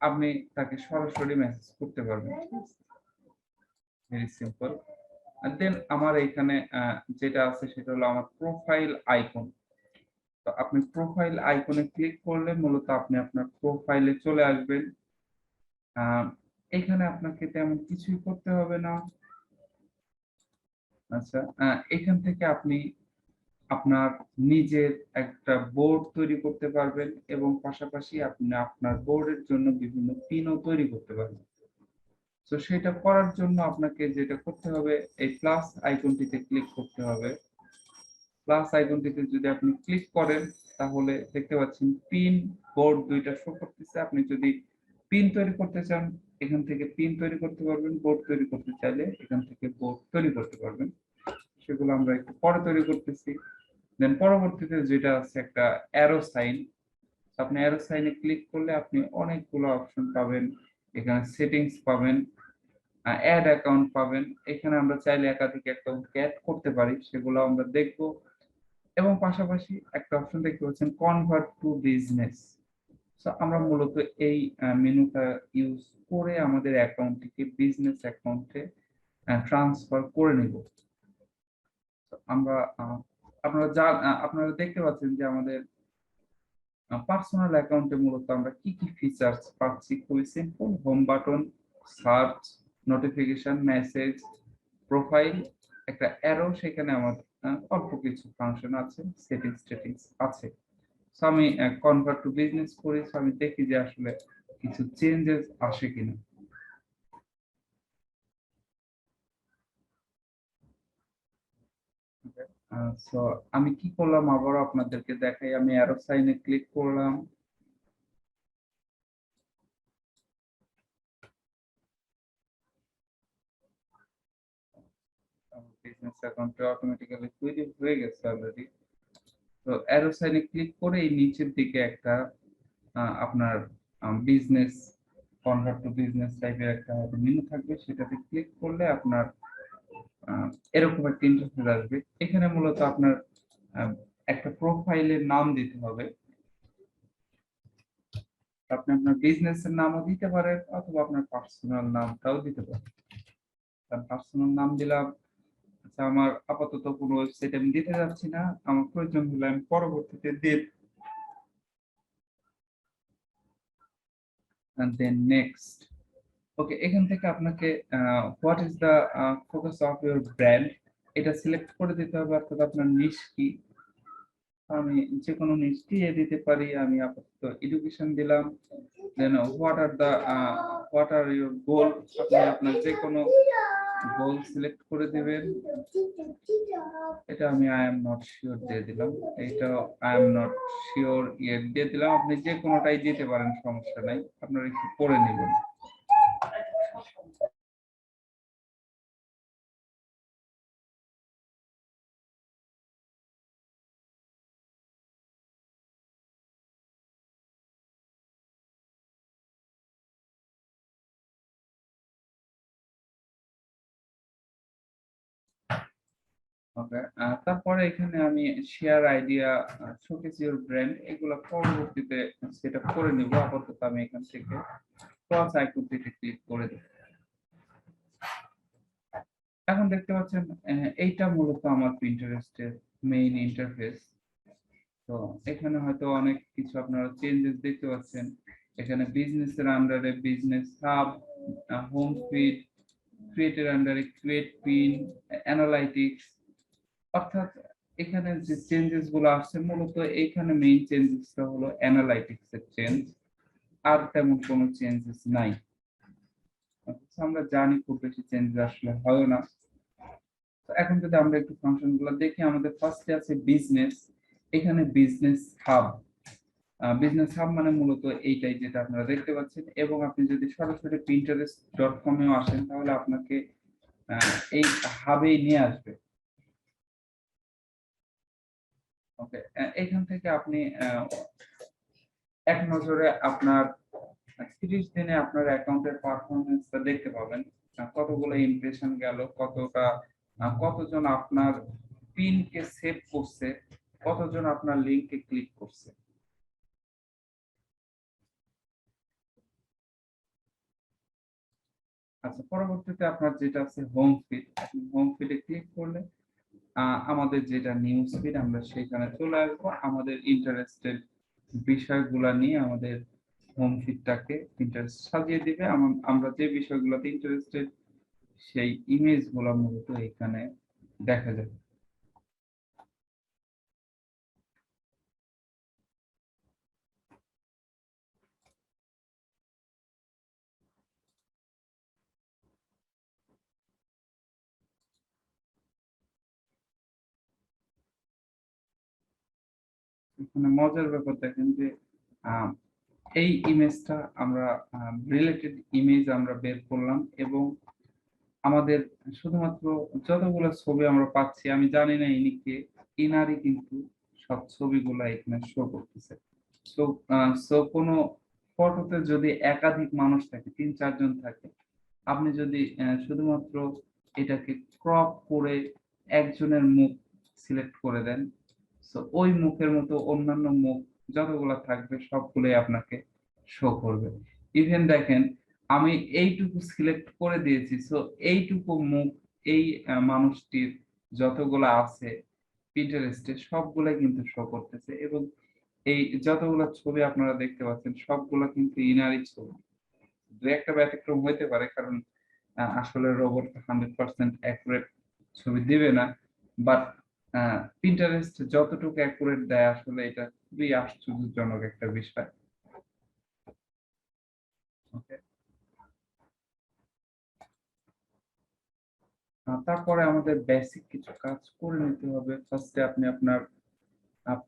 আপনি তাকে সরাসরি মেসেজ করতে পারবেন। Very simple. আর দেন আমার এখানে যেটা আছে সেটা হলো আমার প্রোফাইল আইকন। তো আপনি প্রোফাইল আইকনে ক্লিক করলে মূলত আপনি আপনার প্রোফাইলে চলে আসবেন। এখানে আপনাকে তেমন কিছুই করতে হবে না। আচ্ছা, এখান থেকে আপনি আপনার নিজের একটা বোর্ড তৈরি করতে পারবেন, এবং পাশাপাশি আপনি আপনার বোর্ডের জন্য বিভিন্ন পিনও তৈরি করতে পারবেন। তো সেটা করার জন্য আপনাকে যেটা করতে হবে, এই প্লাস আইকনটিতে ক্লিক করতে হবে। প্লাস আইকনটিতে যদি আপনি ক্লিক করেন, তাহলে দেখতে পাচ্ছেন পিন বোর্ড দুইটা শো করতেছে। আপনি যদি পিন তৈরি করতে চান, এখান থেকে পিন তৈরি করতে পারবেন, বোর্ড তৈরি করতে চাইলে এখান থেকে বোর্ড তৈরি করতে পারবেন। সেগুলো আমরা একটু পরে তৈরি করতেছি। দেন পরবর্তীতে যেটা আছে একটা অ্যারো সাইন, আপনি অ্যারো সাইনে ক্লিক করলে আপনি অনেকগুলো অপশন পাবেন। এখানে সেটিংস পাবেন, অ্যাড অ্যাকাউন্ট পাবেন, এখানে আমরা চাইলে একাধিক অ্যাকাউন্ট অ্যাড করতে পারি, সেগুলো আমরা দেখব। এবং পাশাপাশি একটা অপশন দেখতে পাচ্ছেন কনভার্ট টু বিজনেস। সো আমরা মূলত এই মেনুটা ইউজ করে আমাদের অ্যাকাউন্টটিকে বিজনেস অ্যাকাউন্টে ট্রান্সফার করে নেব। আমরা আপনারা দেখতে পাচ্ছেন যে আমাদের পার্সোনাল অ্যাকাউন্টে মূলত আমরা কি কি ফিচার্স পাচ্ছি। খুবই simple, home button, search, notification, message, profile, একটা অ্যারো, সেখানে আমাদের অল্প কিছু ফাংশন আছে, সেটিংস আছে। সো আমি কনভার্ট টু বিজনেস করি, সো আমি দেখি যে আসলে কিছু চেঞ্জেস আসে কিনা। সো আমি কি করলাম আবারও আপনাদেরকে দেখাই, আমি অ্যারো সাইনে ক্লিক করলাম। বিজনেস অ্যাকাউন্টে অটোমেটিক্যালি তৈরি হয়ে গেছে অলরেডি। তো অ্যারো সাইনে ক্লিক করে এই নিচের দিকে একটা আপনার বিজনেস, কনভার্ট টু বিজনেস টাইপের একটা মেনু থাকবে, সেটাতে ক্লিক করলে আপনার এরকম একটা ইন্টারফেস আসবে। এখানে মূলত আপনার একটা প্রোফাইলের নাম দিতে হবে। আপনি আপনার বিজনেসের নামও দিতে পারেন, অথবা আপনার পার্সোনাল নামটাও দিতে পারেন। পার্সোনাল নাম দিলাম। আচ্ছা, আমার আপাতত কোনো ওয়েবসাইট আমি দিতে যাচ্ছি না, আমার প্রয়োজন হলে আমি পরবর্তীতে দেব। and then next. ওকে, এখান থেকে আপনাকে what is the focus of your brand এটা সিলেক্ট করে দিতে হবে, অর্থাৎ আপনার নিশ কি। আমি যে কোনো নিউজ দিয়ে দিতে পারি। আমি আপাতত এডুকেশন দিলাম। দেন হোয়াট আর ইউর গোল, আপনি আপনার যে কোনো গোল সিলেক্ট করে দিবেন। এটা আমি আই এম নট শিওর দিয়ে দিলাম। এটা I am not sure yet দিয়ে দিলাম। আপনি যে কোনোটাই দিতে পারেন, সমস্যা নাই, আপনারা একটু পড়ে নেবেন। ওকে, তারপরে এখানে আমি share idea, showcase your brand, এগুলো পরবর্তীতে সেটা করে নিব। আপাতত আমি এখান থেকে ক্রস আইকনটিতে ক্লিক করে দেব। এখন দেখতে পাচ্ছেন এইটা মূলত আমার পিন্টারেস্টের মেইন ইন্টারফেস। তো এখানে হয়তো অনেক কিছু আপনারা চেঞ্জেস দেখতে পাচ্ছেন। এখানে বিজনেসের আন্ডারে বিজনেস হাব, হোম ফিড, ক্রিয়েটের আন্ডারে ক্রিয়েট পিন, অ্যানালাইটিক্স। অর্থাৎ এখানে যে চেঞ্জেস গুলো আসছে, মূলত এখানে মেইন চেঞ্জেসটা হলো অ্যানালাইটিক্স এর চেঞ্জ, আর তেমন কোনো চেঞ্জেস নাই। আমরা জানি খুব বেশি চেঞ্জেস আসলে হয় না। তো এখন যদি আমরা একটু ফাংশন গুলো দেখি, আমাদের ফার্স্টে আছে বিজনেস। এখানে বিজনেস হাব মানে মূলত এইটাই যেটা আপনারা দেখতে পাচ্ছেন। এবং আপনি যদি সরাসরি pinterest.com এও আসেন, তাহলে আপনাকে এই হাবেই নিয়ে আসবে। ওকে, এখান থেকে আপনি এক নজরে আপনার 30 দিনে আপনার অ্যাকাউন্টের পারফরমেন্সটা দেখতে পাবেন। কতগুলো ইমপ্রেশন গেল, কতজন আপনার পিনকে সেভ করছে, কতজন আপনার লিংকে ক্লিক করছে। আচ্ছা, পরবর্তীতে আপনার যেটা আছে হোম ফিড, আপনি হোম ফিডে ক্লিক করলে আমাদের যেটা নিউজ ফিড, আমরা সেখানে চলে আসবো। আমাদের ইন্টারেস্টেড বিষয়গুলা নিয়ে আমাদের হোম ফিডটাকে ইন্টারেস্ট সাজিয়ে দিবে। আমরা যে বিষয়গুলোতে ইন্টারেস্টেড, সেই ইমেজ গুলো মূলত এখানে দেখা যাবে। এখানে মজার ব্যাপার দেখেন যে আহ, এই ইমেজটা আমরা রিলেটেড ইমেজ আমরা বের করলাম, এবং আমাদের শুধুমাত্র যতগুলো ছবি আমরা পাচ্ছি, আমি জানি না ইনি কে, ইনারই কিন্তু সব ছবিগুলো এখানে শো করতেছে। সো কোনো ফটোতে যদি একাধিক মানুষ থাকে, 3-4 জন থাকে, আপনি যদি শুধুমাত্র এটাকে ক্রপ করে একজনের মুখ সিলেক্ট করে দেন, সো ওই মুখের মতো অন্যান্য মুখ যতগুলো থাকবে সবগুলোই আপনাকে শো করবে। ইভেন দেখেন, আমি এইটুকু সিলেক্ট করে দিয়েছি, সো এইটুকু মুখ এই মানুষটির যতগুলো আছে পিন্টারেস্টে সবগুলাই কিন্তু শো করতেছে। এবং এই যতগুলো ছবি আপনারা দেখতে পাচ্ছেন সবগুলো কিন্তু ইনারই ছবি। দু একটা ব্যতিক্রম হইতে পারে, কারণ আসলে রোবট 100% অ্যাকুরেট ছবি দিবে না। বাট পিন্টারেস্ট যতটুকু অ্যাকুরেট দেয়, আসলে এটা খুবই আশ্চর্যজনক একটা বিষয়। ওকে, তারপরে আমাদের বেসিক কিছু কাজ করে নিতে হবে। ফার্স্টে আপনি আপনার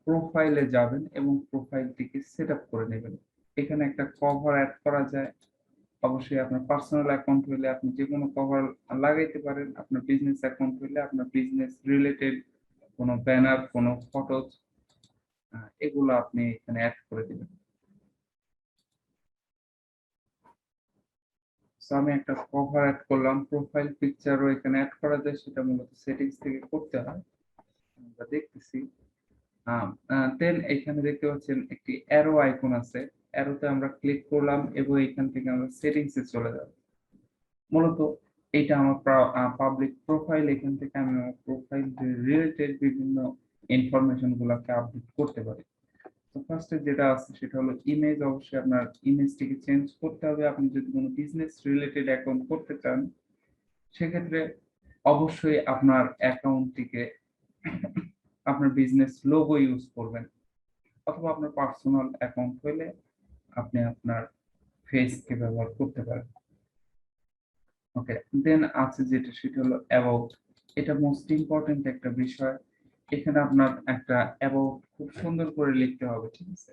প্রোফাইলে যাবেন এবং প্রোফাইলটিকে সেট আপ করে নেবেন। এখানে একটা কভার অ্যাড করা যায়। অবশ্যই আপনার পার্সোনাল অ্যাকাউন্ট হইলে আপনি যে কোনো কভার লাগাইতে পারেন। আপনার বিজনেস অ্যাকাউন্ট হইলে আপনার বিজনেস রিলেটেড কোনো ব্যানার, কোনো ফটোজ, এগুলো আপনি এখানে অ্যাড করে দিবেন। সো আমি একটা কভার অ্যাড করলাম। প্রোফাইল পিকচারও এখানে অ্যাড করা যায়, সেটা মূলত সেটিংস থেকে করতে হয়, আমরা দেখতেছি। দেন এখানে দেখতে পাচ্ছেন একটি অ্যারো আইকন আছে। অ্যারোতে আমরা ক্লিক করলাম এবং এখান থেকে আমরা সেটিংসে চলে যাব। মূলত এটা আমার পাবলিক প্রোফাইল। এখান থেকে আমি আমার প্রোফাইল রিলেটেড বিভিন্ন ইনফরমেশন গুলাকে আপডেট করতে পারি। তো ফার্স্টে যেটা আছে সেটা হলো ইমেজ। অবশ্যই আপনার ইমেজটিকে চেঞ্জ করতে হবে। আপনি যদি কোনো বিজনেস রিলেটেড অ্যাকাউন্ট করতে চান, সেক্ষেত্রে অবশ্যই আপনার অ্যাকাউন্টটিকে আপনার বিজনেস লোগো ইউজ করবেন, অথবা আপনার পার্সোনাল অ্যাকাউন্ট হলে আপনি আপনার ফেসকে ব্যবহার করতে পারেন। ওকে, দেন আছে যেটা সেটা হলো অ্যাবাউট। এটা মোস্ট ইম্পর্টেন্ট একটা বিষয়। এখানে আপনার একটা অ্যাবাউট খুব সুন্দর করে লিখতে হবে, ঠিক আছে,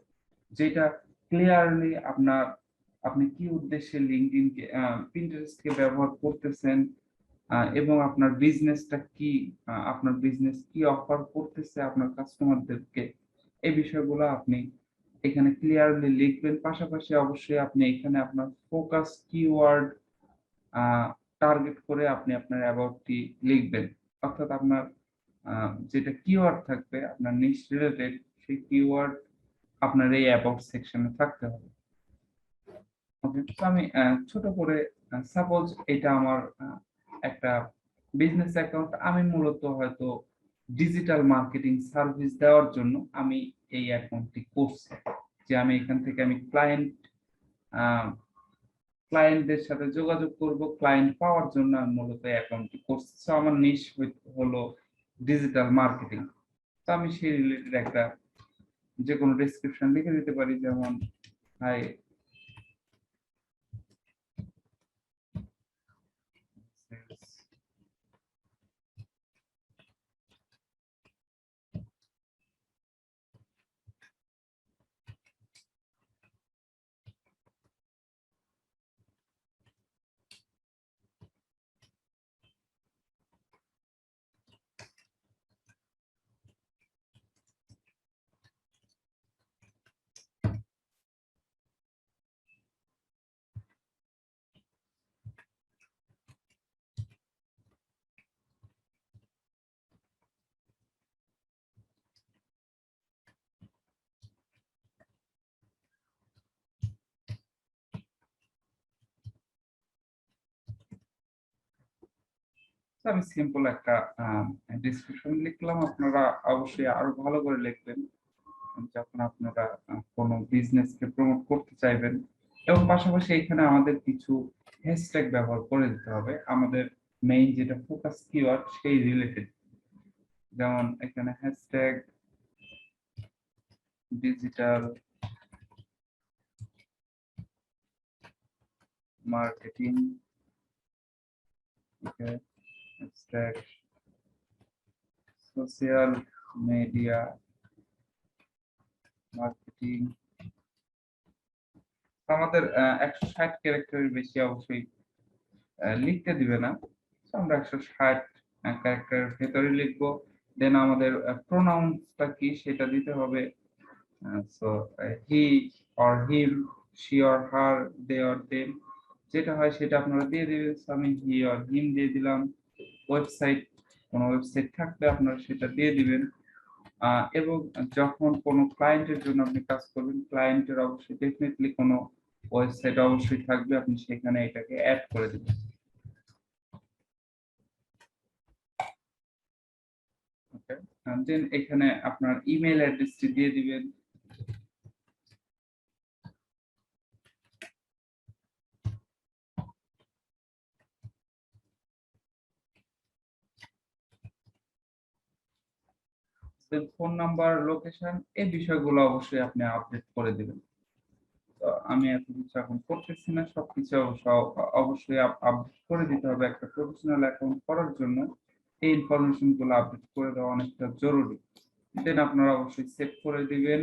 যেটা ক্লিয়ারলি আপনার আপনি কি উদ্দেশ্যে লিঙ্কডইন কে পিন্টারেস্ট কে ব্যবহার করতেছেন, এবং আপনার বিজনেসটা কি, আপনার বিজনেস কি অফার করতেছে আপনার কাস্টমারদেরকে, এই বিষয়গুলো আপনি এখানে ক্লিয়ারলি লিখবেন। পাশাপাশি অবশ্যই আপনি এখানে আপনার ফোকাস কিওয়ার্ড টার্গেট করে আপনি আপনার অ্যাবাউটটি লিখবেন। অর্থাৎ আপনার যেটা কিওয়ার্ড থাকবে আপনার নিশ রিলেটেড, সেই কিওয়ার্ড আপনার এই অ্যাবাউট সেকশনে থাকতে হবে। ওকে, তো আমি ছোট করে সাপোজ এটা আমার একটা বিজনেস অ্যাকাউন্ট, আমি মূলত হয়তো ডিজিটাল মার্কেটিং সার্ভিস দেওয়ার জন্য আমি এই অ্যাকাউন্টটি করছি, যে আমি এখান থেকে আমি ক্লায়েন্টদের সাথে যোগাযোগ করব, ক্লায়েন্ট পাওয়ার জন্য আমি মূলত অ্যাকাউন্টটি করছি। সো আমার নিশ হলো ডিজিটাল মার্কেটিং। তো আমি সেই রিলেটেড একটা যে কোনো ডেসক্রিপশন লিখে দিতে পারি, যেমন হাই আমি সিম্পল একটা ডিসক্রিপশন লিখলাম। আপনারা অবশ্যই আরো ভালো করে লিখবেন যখন আপনারা কোনো বিজনেস কে প্রমোট করতে চাইবেন। এবং পাশাপাশি এখানে আমাদের কিছু হ্যাশট্যাগ ব্যবহার করে দিতে হবে আমাদের মেইন যেটা ফোকাস কিওয়ার্ড সেই রিলেটেড। যেমন এখানে হ্যাশট্যাগ ডিজিটাল মার্কেটিং, ওকে, হ্যাশট্যাগ সোশ্যাল মিডিয়া মার্কেটিং। আমাদের 160 ক্যারেক্টারের বেশি অবশ্যই লিখতে দিবে না। So আমরা 160 ক্যারেক্টারের ভেতরে লিখবো। দেন আমাদের প্রোনাউন্সটা কি সেটা দিতে হবে। So he or him, she or her, they or them, যেটা হয় সেটা আপনারা দিয়ে দিবেন। So আমি হি অর হিম দিয়ে দিলাম। ওয়েবসাইট, কোনো ওয়েবসাইট থাকলে আপনারা সেটা দিয়ে দিবেন। এবং যখন কোনো ক্লায়েন্টের জন্য আপনি কাজ করবেন, ক্লায়েন্টের অবশ্যই ডেফিনেটলি কোনো ওয়েবসাইট অবশ্যই থাকবে, আপনি সেখানে এটাকে অ্যাড করে দিবেন। ওকে, দেন এখানে আপনার ইমেল অ্যাড্রেসটি দিয়ে দিবেন। দেন ফোন নাম্বার, লোকেশন, এই বিষয়গুলো অবশ্যই আপনি আপডেট করে দিবেন। তো আমি এত কিছু এখন করতেছি না, সবকিছু অবশ্যই আপডেট করে দিতে হবে। একটা প্রফেশনাল অ্যাকাউন্ট করার জন্য এই ইনফরমেশন গুলো আপডেট করে দেওয়া অনেকটা জরুরি। দেন আপনারা অবশ্যই সেভ করে দিবেন।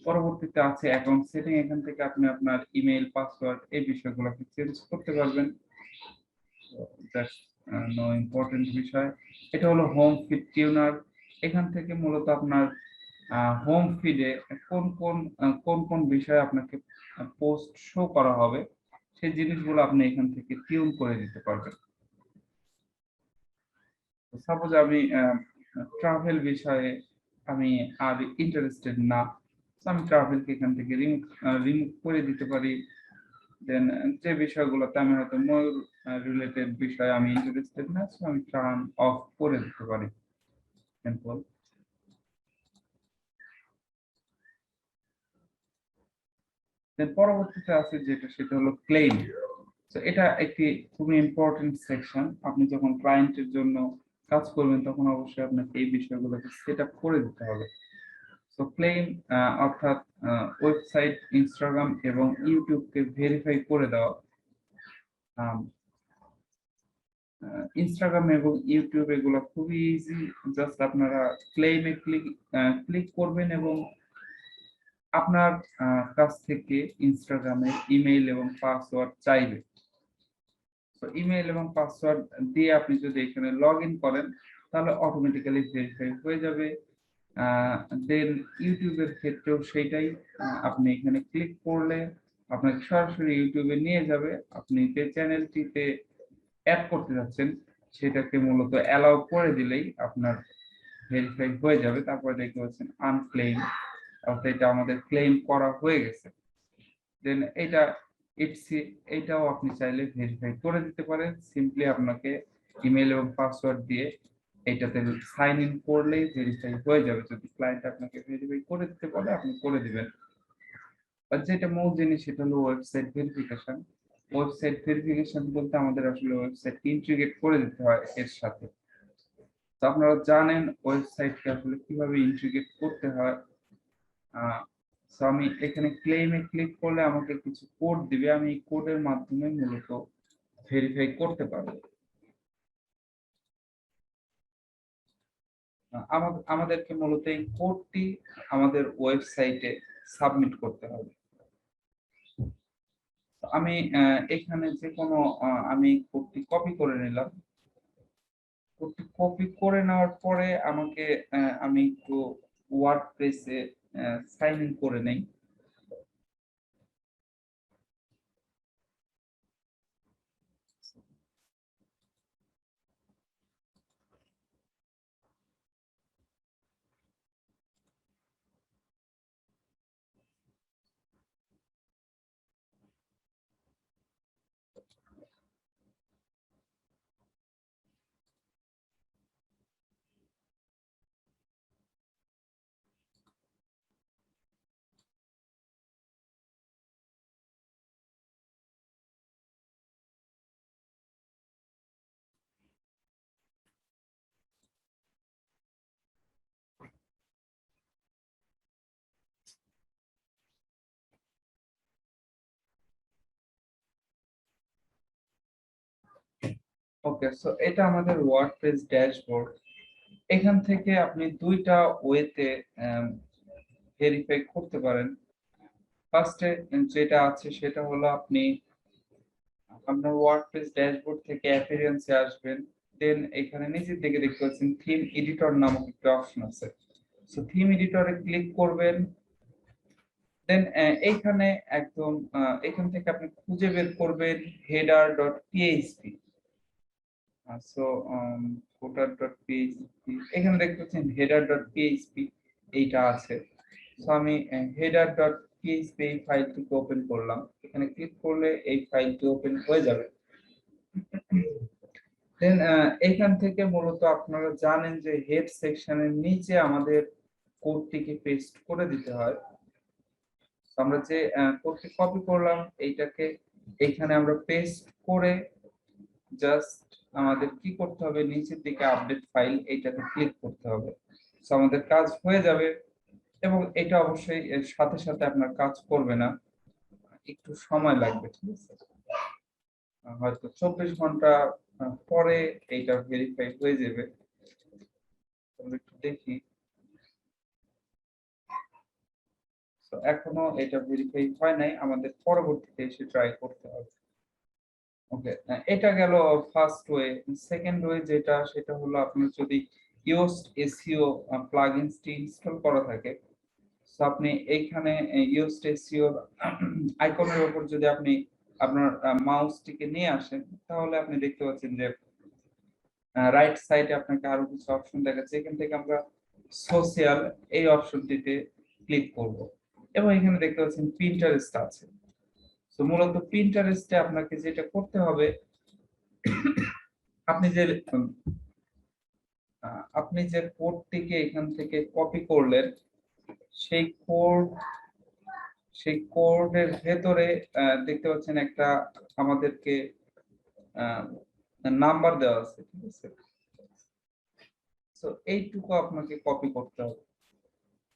পরবর্তীতে আছে অ্যাকাউন্ট সেটিং, এখান থেকে আপনি আপনার ইমেল, পাসওয়ার্ড এই বিষয়গুলোকে চেঞ্জ করতে পারবেন। জাস্ট নো ইম্পর্টেন্ট বিষয়। এটা হলো হোম ফিড টিউনার। এখান থেকে মূলত আপনার হোম ফিডে কোন কোন বিষয়ে আপনাকে পোস্ট শো করা হবে সেই জিনিসগুলো আপনি এখান থেকে টিউন করে দিতে পারবেন। সাপোজ আমি ট্রাভেল বিষয়ে আমি আর ইন্টারেস্টেড না, তো আমি ট্রাভেলকে এখান থেকে রিমুভ করে দিতে পারি। দেন যে বিষয়গুলোতে আমি হয়তো ময়ূর রিলেটেড বিষয়ে আমি ইন্টারেস্টেড না, সো আমি টার্ন অফ করে দিতে পারি। সিম্পল। দেন পরবর্তীতে আছে যেটা সেটা হলো ক্লেম। তো এটা একটি খুবই ইম্পর্টেন্ট সেকশন। আপনি যখন ক্লায়েন্টের জন্য কাজ করবেন তখন অবশ্যই আপনাকে এই বিষয়গুলোকে সেট আপ করে দিতে হবে। সো ক্লেম অর্থাৎ ওয়েবসাইট, ইনস্টাগ্রাম এবং ইউটিউবকে ভেরিফাই করে দেওয়া। ইনস্টাগ্রাম এবং ইউটিউব এগুলো খুবই ইজি। জাস্ট আপনারা ক্লেমে ক্লিক করবেন এবং আপনার কাছ থেকে ইনস্টাগ্রামে ইমেইল এবং পাসওয়ার্ড চাইবে। তো ইমেইল এবং পাসওয়ার্ড দিয়ে আপনি যদি এখানে লগ ইন করেন তাহলে অটোমেটিক্যালি ভেরিফাই হয়ে যাবে। দেন ইউটিউবের ক্ষেত্রেও সেইটাই, আপনি এখানে ক্লিক করলে আপনাকে সরাসরি ইউটিউবে নিয়ে যাবে। আপনি যে চ্যানেলটিতে অ্যাড করতে যাচ্ছেন সেটাকে মূলত অ্যালাউ করে দিলেই আপনার ভেরিফাই হয়ে যাবে। তারপরে দেখতে পাচ্ছেন আনক্লেম, অর্থাৎ এটা আমাদের ক্লেম করা হয়ে গেছে। দেন এটাও আপনি চাইলে ভেরিফাই করে দিতে পারেন। সিম্পলি আপনাকে ইমেল এবং পাসওয়ার্ড দিয়ে এটাতে সাইন ইন করলেই ভেরিফাই হয়ে যাবে। যদি ক্লায়েন্ট আপনাকে ভেরিফাই করে দিতে বলে আপনি করে দিবেন। আর যেটা মূল জিনিস সেটা হলো ওয়েবসাইট ভেরিফিকেশন। ওয়েবসাইট ভেরিফিকেশন বলতে আমাদের আসলে ওয়েবসাইট ইন্টিগ্রেট করে দিতে হয় এর সাথে। তো আপনারা জানেন ওয়েবসাইটকে আসলে কিভাবে ইন্টিগ্রেট করতে হয়। সো আমি এখানে ক্লেমে ক্লিক করলে আমাকে কিছু কোড দিবে, আমি এই কোডের মাধ্যমে মূলত ভেরিফাই করতে পারবো। আমাদেরকে মূলত এই কোডটি আমাদের ওয়েবসাইটে সাবমিট করতে হবে। আমি এখানে যে কোনো আমি কোডটি কপি করে নিলাম। কোডটি কপি করে নেওয়ার পরে আমাকে আমি একটু ওয়ার্ডপ্রেসে সাইন ইন করে নেই। ওকে, সো এটা আমাদের ওয়ার্ডপ্রেস ড্যাশবোর্ড। এখান থেকে আপনি দুইটা ওয়েতে ভেরিফাই করতে পারেন। ফার্স্টে যেটা আছে সেটা হলো আপনি আপনার ওয়ার্ডপ্রেস ড্যাশবোর্ড থেকে অ্যাপিয়ারেন্সে আসবেন। দেন এখানে নিচের দিকে দেখতে পাচ্ছেন থিম এডিটর নামক একটা অপশন আছে। সো থিম এডিটরে ক্লিক করবেন। দেন এইখানে একদম এখান থেকে আপনি খুঁজে বের করবেন header.php। সো footer.php, এখানে দেখতে পাচ্ছেন header.php এইটা আছে। সো আমি header.php এই ফাইলটিকে ওপেন করলাম। এখানে ক্লিক করলে এই ফাইলটি ওপেন হয়ে যাবে। দেন এখান থেকে মূলত আপনারা জানেন যে হেড সেকশনের নিচে আমাদের কোডটিকে পেস্ট করে দিতে হয়। আমরা যে কোডটি কপি করলাম এইটাকে এখানে আমরা পেস্ট করে জাস্ট আমাদের কি করতে হবে, নিচের দিকে আপডেট ফাইল এইটাতে ক্লিক করতে হবে। সো আমাদের কাজ হয়ে যাবে। এবং এটা অবশ্যই এর সাথে সাথে আপনার কাজ করবে না, একটু সময় লাগবে, ঠিক আছে? হয়তো 24 ঘন্টা পরে এইটা ভেরিফাই হয়ে যাবে। আমরা একটু দেখি। তো এখনো এটা ভেরিফাই হয় নাই, আমাদের পরবর্তীতে এসে ট্রাই করতে হবে। ওকে, এটা গেল ফার্স্ট ওয়ে। সেকেন্ড ওয়ে যেটা সেটা হলো আপনার যদি ইয়োস্ট এসইও প্লাগইনসটি ইনস্টল করা থাকে, সো আপনি এইখানে ইয়োস্ট এসইও আইকনের উপর যদি আপনি আপনার মাউসটিকে নিয়ে আসেন তাহলে আপনি দেখতে পাচ্ছেন যে রাইট সাইডে আপনাকে আরো কিছু অপশন দেখাচ্ছে। এখান থেকে আমরা সোশ্যাল এই অপশনটিতে ক্লিক করব এবং এখানে দেখতে পাচ্ছেন পিন্টারেস্ট আছে। তো মূলত পিন্টারেস্টে আপনাকে যেটা করতে হবে, আপনি যে কোডটিকে এখান থেকে কপি করলেন সেই কোডের ভেতরে দেখতে পাচ্ছেন একটা আমাদেরকে নাম্বার দেওয়া আছে, ঠিক আছে? তো এইটুকু আপনাকে কপি করতে হবে।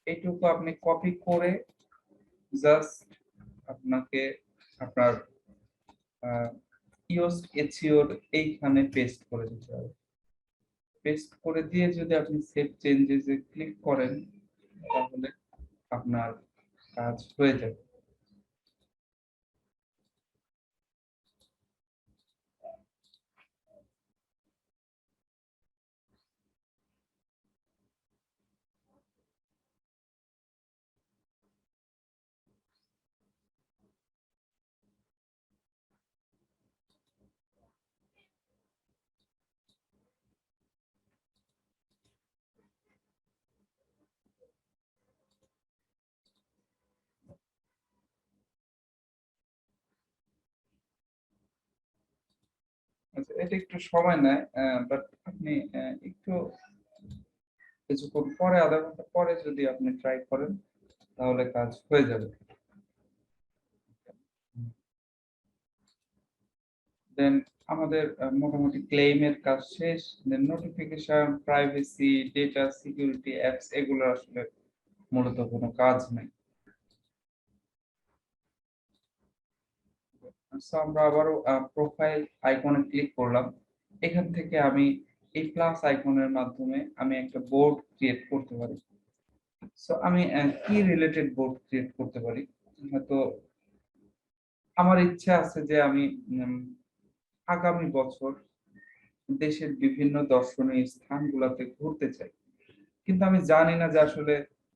এইটুকু আপনি কপি করে জাস্ট আপনাকে আপনার ইওস এচিওর এইখানে পেস্ট করে দিতে হবে। পেস্ট করে দিয়ে যদি আপনি সেভ চেঞ্জেসে ক্লিক করেন তাহলে আপনার কাজ হয়ে যাবে। আচ্ছা, এটা একটু সময় নেয়, বাট আপনি একটু কিছুক্ষণ পরে, আধা ঘন্টা পরে যদি আপনি ট্রাই করেন তাহলে কাজ হয়ে যাবে। দেন আমাদের মোটামুটি ক্লেইমের কাজ শেষ। Then notification, privacy, data security, apps, এগুলো আসলে মূলত কোনো কাজ নেই। সো আমরা আবারও প্রোফাইল আইকনে ক্লিক করলাম। এখান থেকে আমি এই প্লাস আইকনের মাধ্যমে আমি একটা বোর্ড ক্রিয়েট করতে পারি। সো আমি কি রিলেটেড বোর্ড ক্রিয়েট করতে পারি? হয়তো আমার ইচ্ছা আছে যে আমি আগামী বছর দেশের বিভিন্ন দর্শনীয় স্থানগুলোতে ঘুরতে চাই, কিন্তু আমি জানি না যে আসলে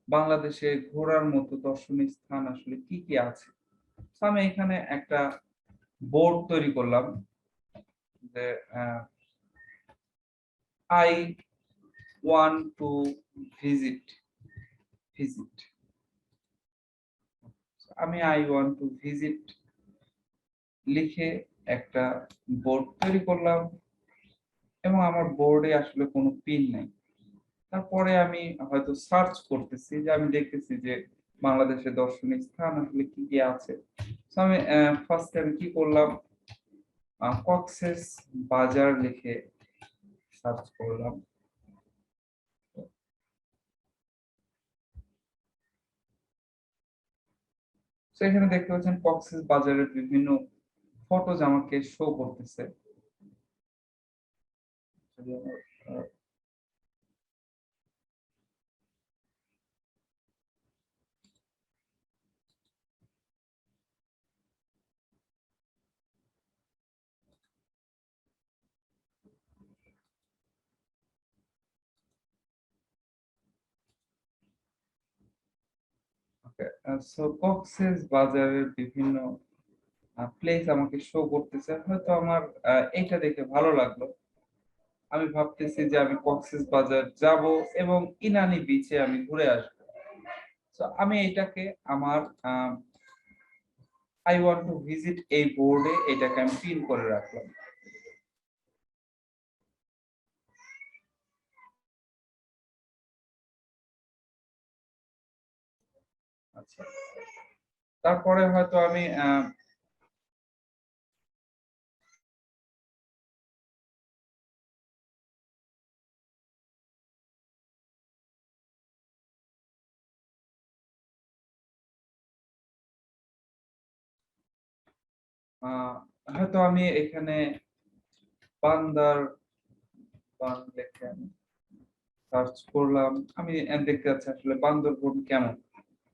বাংলাদেশে ঘোরার মতো দর্শনীয় স্থান আসলে কি কি আছে। তো আমি এখানে একটা বোর্ড তৈরি করলাম যে I want to visit visit আমি আই ওয়ান্ট টু ভিজিট লিখে একটা বোর্ড তৈরি করলাম, এবং আমার বোর্ডে আসলে কোনো পিন নাই। তারপরে আমি হয়তো সার্চ করতেছি, যে আমি দেখতেছি যে বাংলাদেশে দর্শনীয় স্থান আসলে কি কি আছে। তো আমি ফার্স্টে আমি কি করলাম, কক্সেস বাজার লিখে সার্চ করলাম। তো এখানে দেখতে পাচ্ছেন কক্সেস বাজারের বিভিন্ন ফটোজ আমাকে শো করতেছে। যদি আমার, সো কক্সেস বাজারের বিভিন্ন প্লেস আমাকে শো করতেছে। হয়তো আমার এটা দেখে ভালো লাগলো, আমি ভাবতেছি যে আমি কক্সেস বাজার যাব এবং ইনানি বিচে আমি ঘুরে আসবো। তো আমি এটাকে আমার আই ওয়ান্ট টু ভিজিট এই বোর্ডে এটাকে আমি পিন করে রাখলাম। আচ্ছা, তারপরে হয়তো আমি হয়তো আমি এখানে বান্দার বান লিখে আমি সার্চ করলাম। আমি দেখতে যাচ্ছি আসলে বান্দরবন কেমন।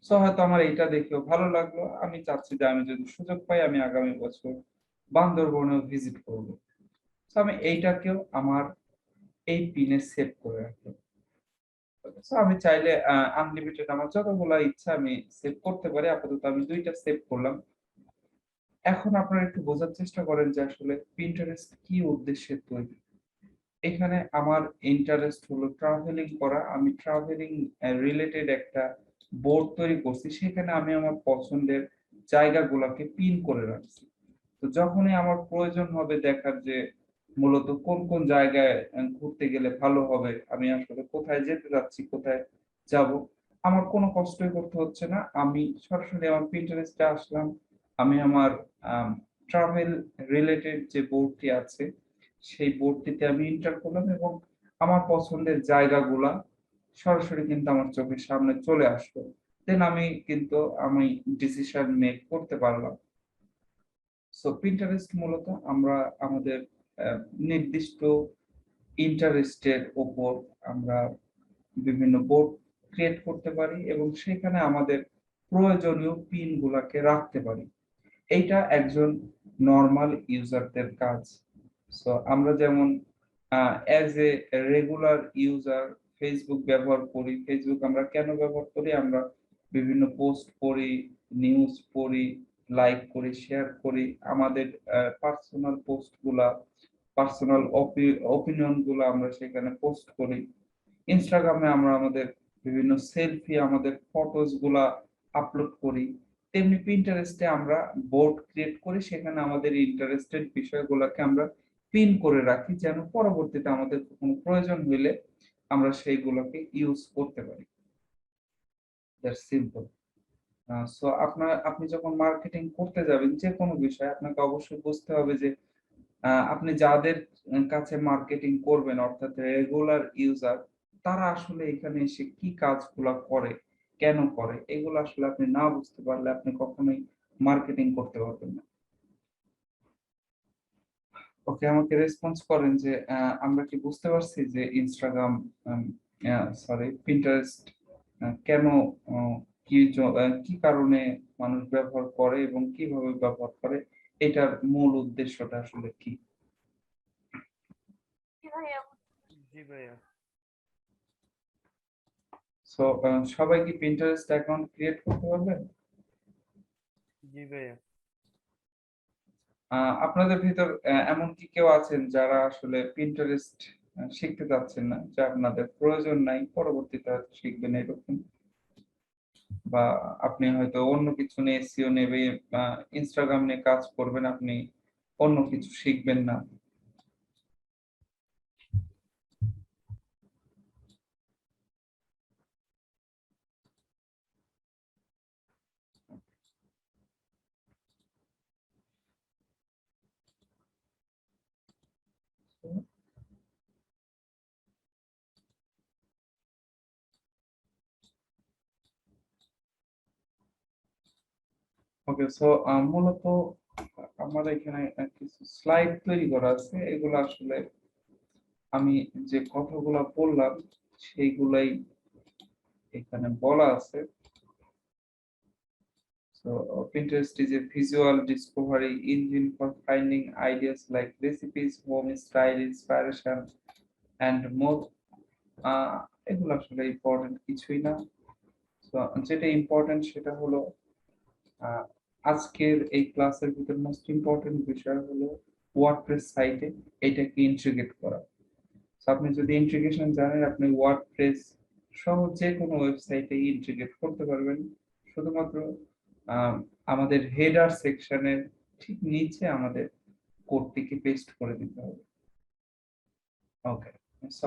সো হয়তো আমার এটা দেখেও ভালো লাগলো, আমি চাচ্ছি যে আমি যদি সুযোগ পাই আমি আগামী বছর বান্দরবনেও ভিজিট করব। তো আমি এইটাকেও আমার এই পিনে সেভ করে রাখলাম। সো আমি চাইলে আনলিমিটেড আমার যতগুলো ইচ্ছা আমি সেভ করতে পারি। আপাতত আমি 2টা সেভ করলাম। এখন আপনারা একটু বোঝার চেষ্টা করেন যে আসলে পিন্টারেস্ট কি উদ্দেশ্যে তৈরি। এখানে আমার ইন্টারেস্ট হলো ট্রাভেলিং করা। আমি ট্রাভেলিং রিলেটেড একটা বোর্ড তৈরি করছি, সেখানে আমি আমার পছন্দের জায়গাগুলোকে পিন করে রাখছি। তো যখনই আমার প্রয়োজন হবে দেখার যে মূলত কোন কোন জায়গায় ঘুরতে গেলে ভালো হবে, আমি আসলে কোথায় যেতে যাচ্ছি, কোথায় যাব, আমার কোনো কষ্টই করতে হচ্ছে না। আমি সরাসরি আমার পিন্টারেস্টে আসলাম, আমি আমার ট্রাভেল রিলেটেড যে বোর্ডটি আছে সেই বোর্ডটিতে আমি এন্টার করলাম, এবং আমার পছন্দের জায়গাগুলা সরাসরি কিন্তু আমার চোখের সামনে চলে আসলো, দেন আমি ডিসিশন মেক করতে পারলাম। সো পিন্টারেস্ট মূলত আমরা আমাদের নির্দিষ্ট ইন্টারেস্টের উপর আমরা বিভিন্ন বোর্ড ক্রিয়েট করতে পারি এবং সেখানে আমাদের প্রয়োজনীয় পিন গুলাকে রাখতে পারি। এইটা একজন নর্মাল ইউজারদের কাজ। সো আমরা যেমন as a regular user Facebook ব্যবহার করি। ফেসবুক আমরা কেন ব্যবহার করি? আমরা বিভিন্ন পোস্ট পড়ি, নিউজ পড়ি, লাইক করি, শেয়ার করি। আমাদের পার্সোনাল পোস্ট গুলা, পার্সোনাল অপিনিয়ন গুলা আমরা সেখানে পোস্ট করি। ইনস্টাগ্রামে আমরা আমাদের বিভিন্ন সেলফি, আমাদের ফটোস গুলা আপলোড করি। তেমনি পিন্টারেস্টে আমরা বোর্ড ক্রিয়েট করি, সেখানে আমাদের ইন্টারেস্টেড বিষয়গুলোকে আমরা পিন করে রাখি, যেন পরবর্তীতে আমাদের কোনো প্রয়োজন হইলে আমরা সেইগুলোকে ইউজ করতে পারি। That's simple. সো আপনি যখন মার্কেটিং করতে যাবেন যে কোনো বিষয়, আপনাকে অবশ্যই বুঝতে হবে যে আপনি যাদের কাছে মার্কেটিং করবেন, অর্থাৎ রেগুলার ইউজার, তারা আসলে এখানে এসে কি কাজগুলা করে, কেন করে, এগুলো আসলে আপনি না বুঝতে পারলে আপনি কখনোই মার্কেটিং করতে পারবেন না। ওকে, আমাকে রেসপন্স করেন যে আমরা কি বুঝতে পারছি যে ইনস্টাগ্রাম, পিন্টারেস্ট কেন, কি কারণে মানুষ ব্যবহার করে এবং কিভাবে ব্যবহার করে, এটার মূল উদ্দেশ্যটা আসলে কি? জি ভাইয়া। সো সবাই কি পিন্টারেস্ট অ্যাকাউন্ট ক্রিয়েট করতে পারবেন? জি ভাইয়া। আপনাদের ভিতর এমন কি কেউ আছেন যারা আসলে পিন্টারেস্ট শিখতে চাচ্ছেন না, যে আপনাদের প্রয়োজন নাই, পরবর্তীতে হয়তো শিখবেন এরকম? বা আপনি হয়তো অন্য কিছু নিয়ে এসইও নেবে, ইনস্টাগ্রাম নিয়ে কাজ করবেন, আপনি অন্য কিছু শিখবেন না? ওকে, সো মূলত আমার এখানে কিছু স্লাইড তৈরি করা আছে। এগুলো আসলে আমি যে কথাগুলো বললাম সেইগুলাই এখানে বলা আছে। So, Pinterest is a visual discovery engine for finding ideas like recipes, home style, inspiration, and more. এগুলো আসলে ইম্পর্টেন্ট কিছুই না। So, যেটা ইম্পর্টেন্ট সেটা হলো আহ, আজকের এই ক্লাসের ভিতর মোস্ট ইম্পর্টেন্ট বিষয় হলো ওয়ার্ডপ্রেস সাইটে এটাকে ইন্টিগ্রেট করা। So, আপনি যদি ইন্টিগ্রেশন জানেন, আপনি ওয়ার্ডপ্রেস সহ যে কোনো ওয়েবসাইটে ইন্টিগ্রেট করতে পারবেন। শুধুমাত্র আহ, আমাদের হেডার সেকশনের ঠিক নিচে আমাদের কোডটিকে পেস্ট করে দিতে হবে। ওকে, সো